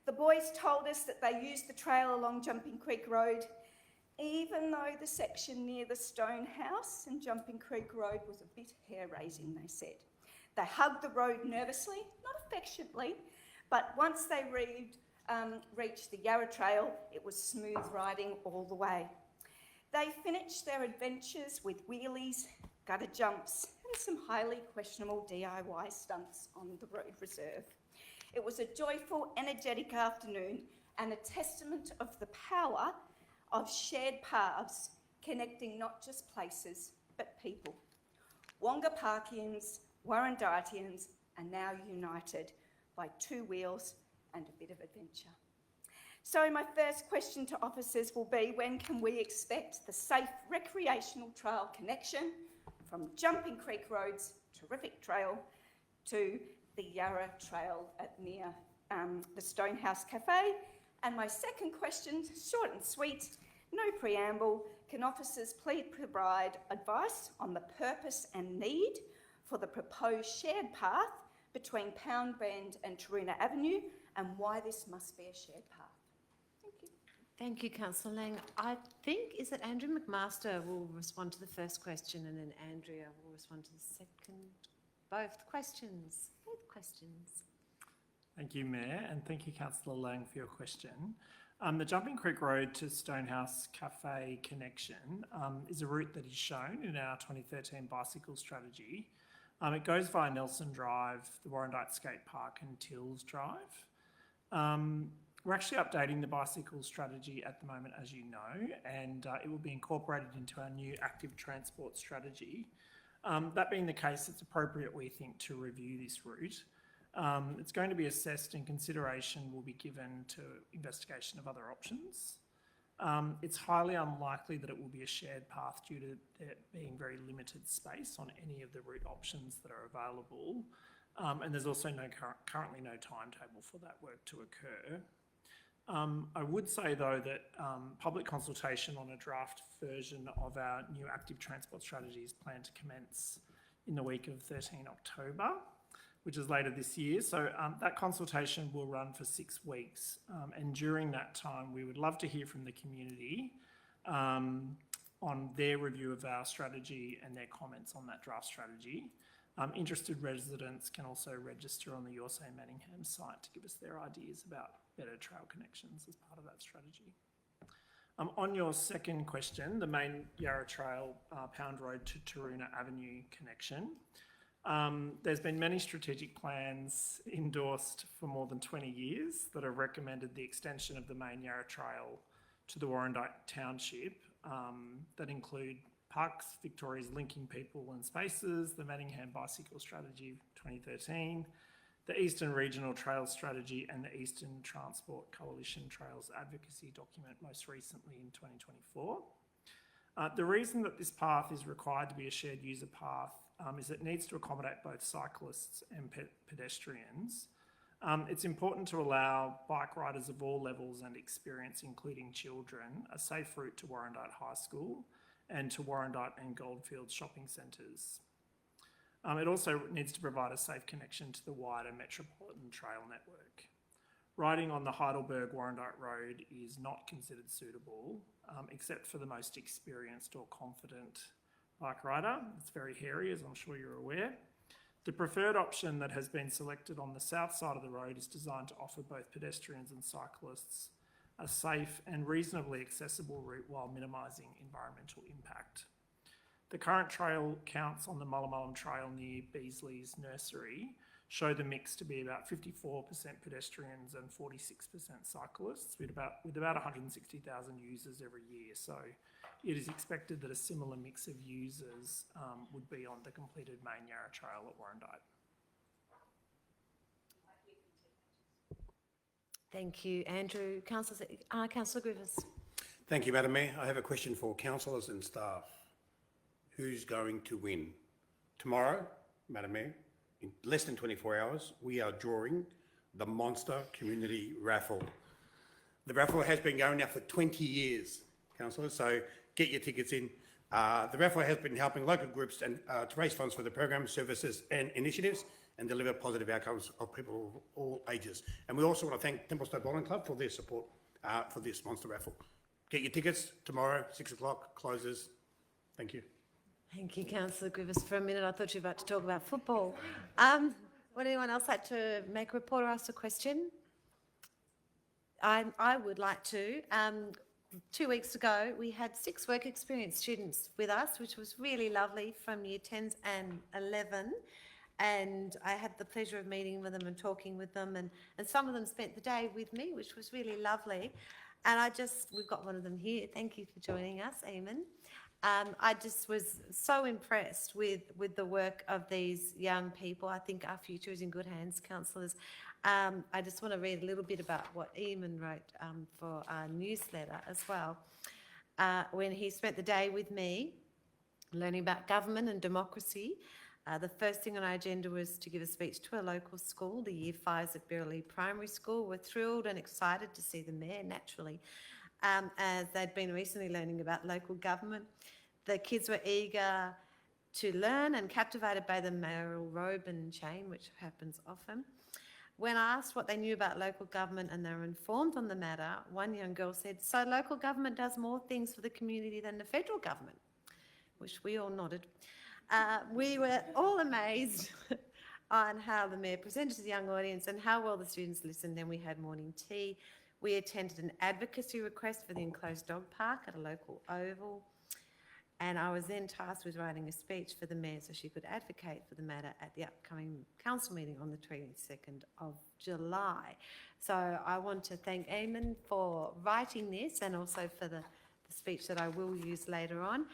The boys told us that they used the trail along Jumping Creek Road, even though the section near the Stone House and Jumping Creek Road was a bit hair-raising, they said. They hugged the road nervously, not affectionately, but once they reached the Yarra Trail, it was smooth riding all the way. They finished their adventures with wheelies, gutter jumps, and some highly questionable DIY stunts on the road reserve. It was a joyful, energetic afternoon and a testament of the power of shared paths connecting not just places, but people. Wonga Parkians, Warrandytians are now united by 2 wheels and a bit of adventure. So my first question to officers will be, when can we expect the safe recreational trail connection from Jumping Creek Road's terrific trail to the Yarra Trail near the Stonehouse Cafe? And my second question, short and sweet, no preamble, can officers please provide advice on the purpose and need for the proposed shared path between Pound Bend and Taruna Avenue, and why this must be a shared path? Thank you. Thank you, Councillor Lang. I think, is it Andrew McMaster will respond to the first question and then Andrea will respond to the second? Both questions. Thank you, Mayor, and thank you, Councillor Lang, for your question. The Jumping Creek Road to Stonehouse Cafe connection is a route that is shown in our 2013 bicycle strategy. It goes via Nelson Drive, the Warrandyte Skate Park and Tills Drive. We're actually updating the bicycle strategy at the moment, as you know, and it will be incorporated into our new active transport strategy. That being the case, it's appropriate, we think, to review this route. It's going to be assessed and consideration will be given to investigation of other options. It's highly unlikely that it will be a shared path due to there being very limited space on any of the route options that are available. And there's also currently no timetable for that work to occur. I would say, though, that public consultation on a draft version of our new active transport strategy is planned to commence in the week of 13 October, which is later this year. So that consultation will run for 6 weeks. And during that time, we would love to hear from the community on their review of our strategy and their comments on that draft strategy. Interested residents can also register on the Your Say Manningham site to give us their ideas about better trail connections as part of that strategy. On your second question, the main Yarra Trail Pound Road to Taroona Avenue connection, there's been many strategic plans endorsed for more than 20 years that have recommended the extension of the main Yarra Trail to the Warrandyte Township that include Parks Victoria's Linking People and Spaces, the Manningham Bicycle Strategy 2013, the Eastern Regional Trails Strategy and the Eastern Transport Coalition Trails Advocacy document most recently in 2024. The reason that this path is required to be a shared user path is it needs to accommodate both cyclists and pedestrians. It's important to allow bike riders of all levels and experience, including children, a safe route to Warrandyte High School and to Warrandyte and Goldfields shopping centres. It also needs to provide a safe connection to the wider metropolitan trail network. Riding on the Heidelberg-Warrandyte Road is not considered suitable, except for the most experienced or confident bike rider. It's very hairy, as I'm sure you're aware. The preferred option that has been selected on the south side of the road is designed to offer both pedestrians and cyclists a safe and reasonably accessible route while minimising environmental impact. The current trail counts on the Mullamullum Trail near Beasley's nursery show the mix to be about 54% pedestrians and 46% cyclists, with about 160,000 users every year. So it is expected that a similar mix of users would be on the completed main Yarra Trail at Warrandyte. Thank you, Andrew. Councillor Griffiths. Thank you, Madam Mayor. I have a question for councillors and staff. Who's going to win? Tomorrow, Madam Mayor, in less than 24 hours, we are drawing the Monster Community Raffle. The raffle has been going now for 20 years, councillors, so get your tickets in. The raffle has been helping local groups and to raise funds for the programs, services and initiatives and deliver positive outcomes of people of all ages. And we also want to thank Templestowe Bowling Club for their support for this Monster Raffle. Get your tickets tomorrow, 6 o'clock, closes. Thank you. Thank you, Councillor Griffiths. For a minute, I thought you were about to talk about football. Would anyone else like to make a report or ask a question? I would like to. 2 weeks ago, we had 6 work experience students with us, which was really lovely, from year 10s and 11. And I had the pleasure of meeting with them and talking with them. And some of them spent the day with me, which was really lovely. And we've got one of them here. Thank you for joining us, Eamon. I just was so impressed with the work of these young people. I think our future is in good hands, councillors. I just want to read a little bit about what Eamon wrote for our newsletter as well. When he spent the day with me, learning about government and democracy, the first thing on our agenda was to give a speech to a local school, the Year 5s at Birrelly Primary School. We're thrilled and excited to see them there, naturally, as they'd been recently learning about local government. The kids were eager to learn and captivated by the mayoral robe and chain, which happens often. When I asked what they knew about local government and they were informed on the matter, one young girl said, "So local government does more things for the community than the federal government," which we all nodded. We were all amazed on how the Mayor presented to the young audience and how well the students listened. Then we had morning tea. We attended an advocacy request for the enclosed dog park at a local oval. And I was then tasked with writing a speech for the Mayor so she could advocate for the matter at the upcoming council meeting on the 22nd of July. So I want to thank Eamon for writing this and also for the speech that I will use later on.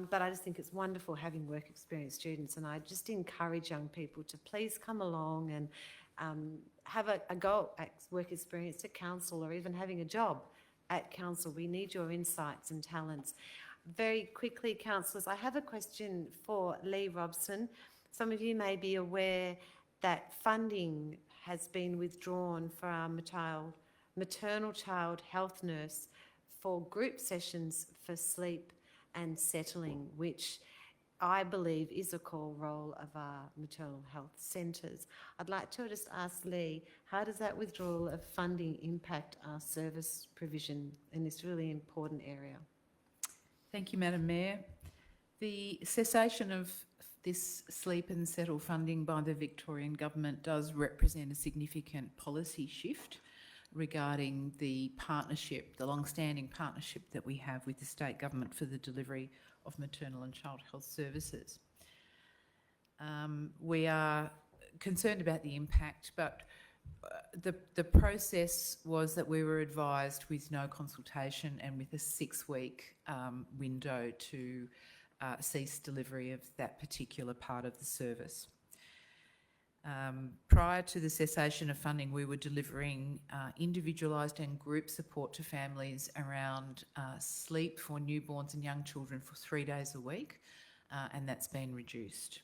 But I just think it's wonderful having work experience students, and I just encourage young people to please come along and have a go at work experience at council or even having a job at council. We need your insights and talents. Very quickly, councillors, I have a question for Lee Robson. Some of you may be aware that funding has been withdrawn for our maternal child health nurse for group sessions for sleep and settling, which I believe is a core role of our maternal health centres. I'd like to just ask Lee, how does that withdrawal of funding impact our service provision in this really important area? Thank you, Madam Mayor. The cessation of this sleep and settle funding by the Victorian Government does represent a significant policy shift regarding the partnership, the long-standing partnership that we have with the state government for the delivery of maternal and child health services. We are concerned about the impact, but the process was that we were advised with no consultation and with a 6-week window to cease delivery of that particular part of the service. Prior to the cessation of funding, we were delivering individualised and group support to families around sleep for newborns and young children for 3 days a week, and that's been reduced.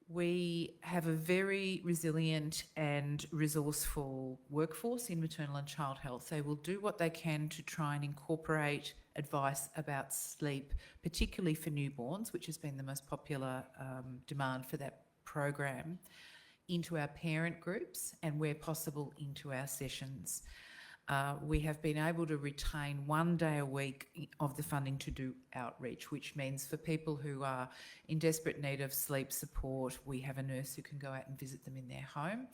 We have a very resilient and resourceful workforce in maternal and child health. They will do what they can to try and incorporate advice about sleep, particularly for newborns, which has been the most popular demand for that program, into our parent groups and, where possible, into our sessions. We have been able to retain 1 day a week of the funding to do outreach, which means for people who are in desperate need of sleep support, we have a nurse who can go out and visit them in their home.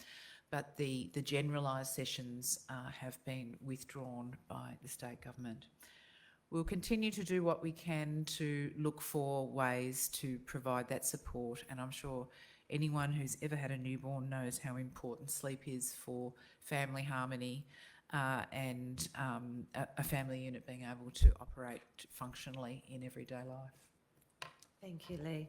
But the generalised sessions have been withdrawn by the state government. We'll continue to do what we can to look for ways to provide that support, and I'm sure anyone who's ever had a newborn knows how important sleep is for family harmony and a family unit being able to operate functionally in everyday life. Thank you, Lee.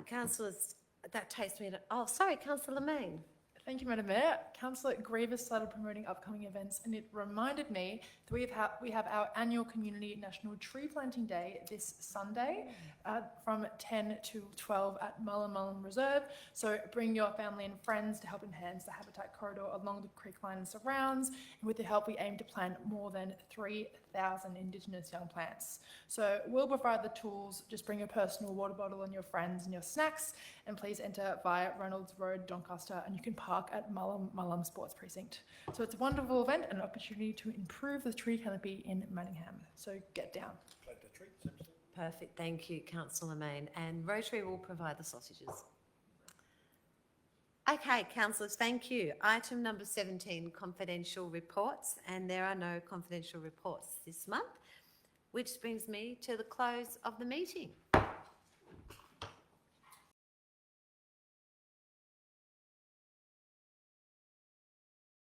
Councillors, that takes me to... Oh, sorry, Councillor Main. Thank you, Madam Mayor. Councillor Grievous started promoting upcoming events, and it reminded me that we have our annual Community National Tree Planting Day this Sunday from 10 to 12 at Mullen Reserve. So bring your family and friends to help enhance the habitat corridor along the creek line and surrounds. And with the help, we aim to plant more than 3,000 Indigenous young plants. So we'll provide the tools. Just bring your personal water bottle and your friends and your snacks, and please enter via Reynolds Road, Doncaster, and you can park at Mullen Sports Precinct. So it's a wonderful event and an opportunity to improve the tree canopy in Manningham. So get down. Perfect, thank you, Councillor Main. And Rotary will provide the sausages. Okay, councillors, thank you. Item number 17, confidential reports, and there are no confidential reports this month, which brings me to the close of the meeting.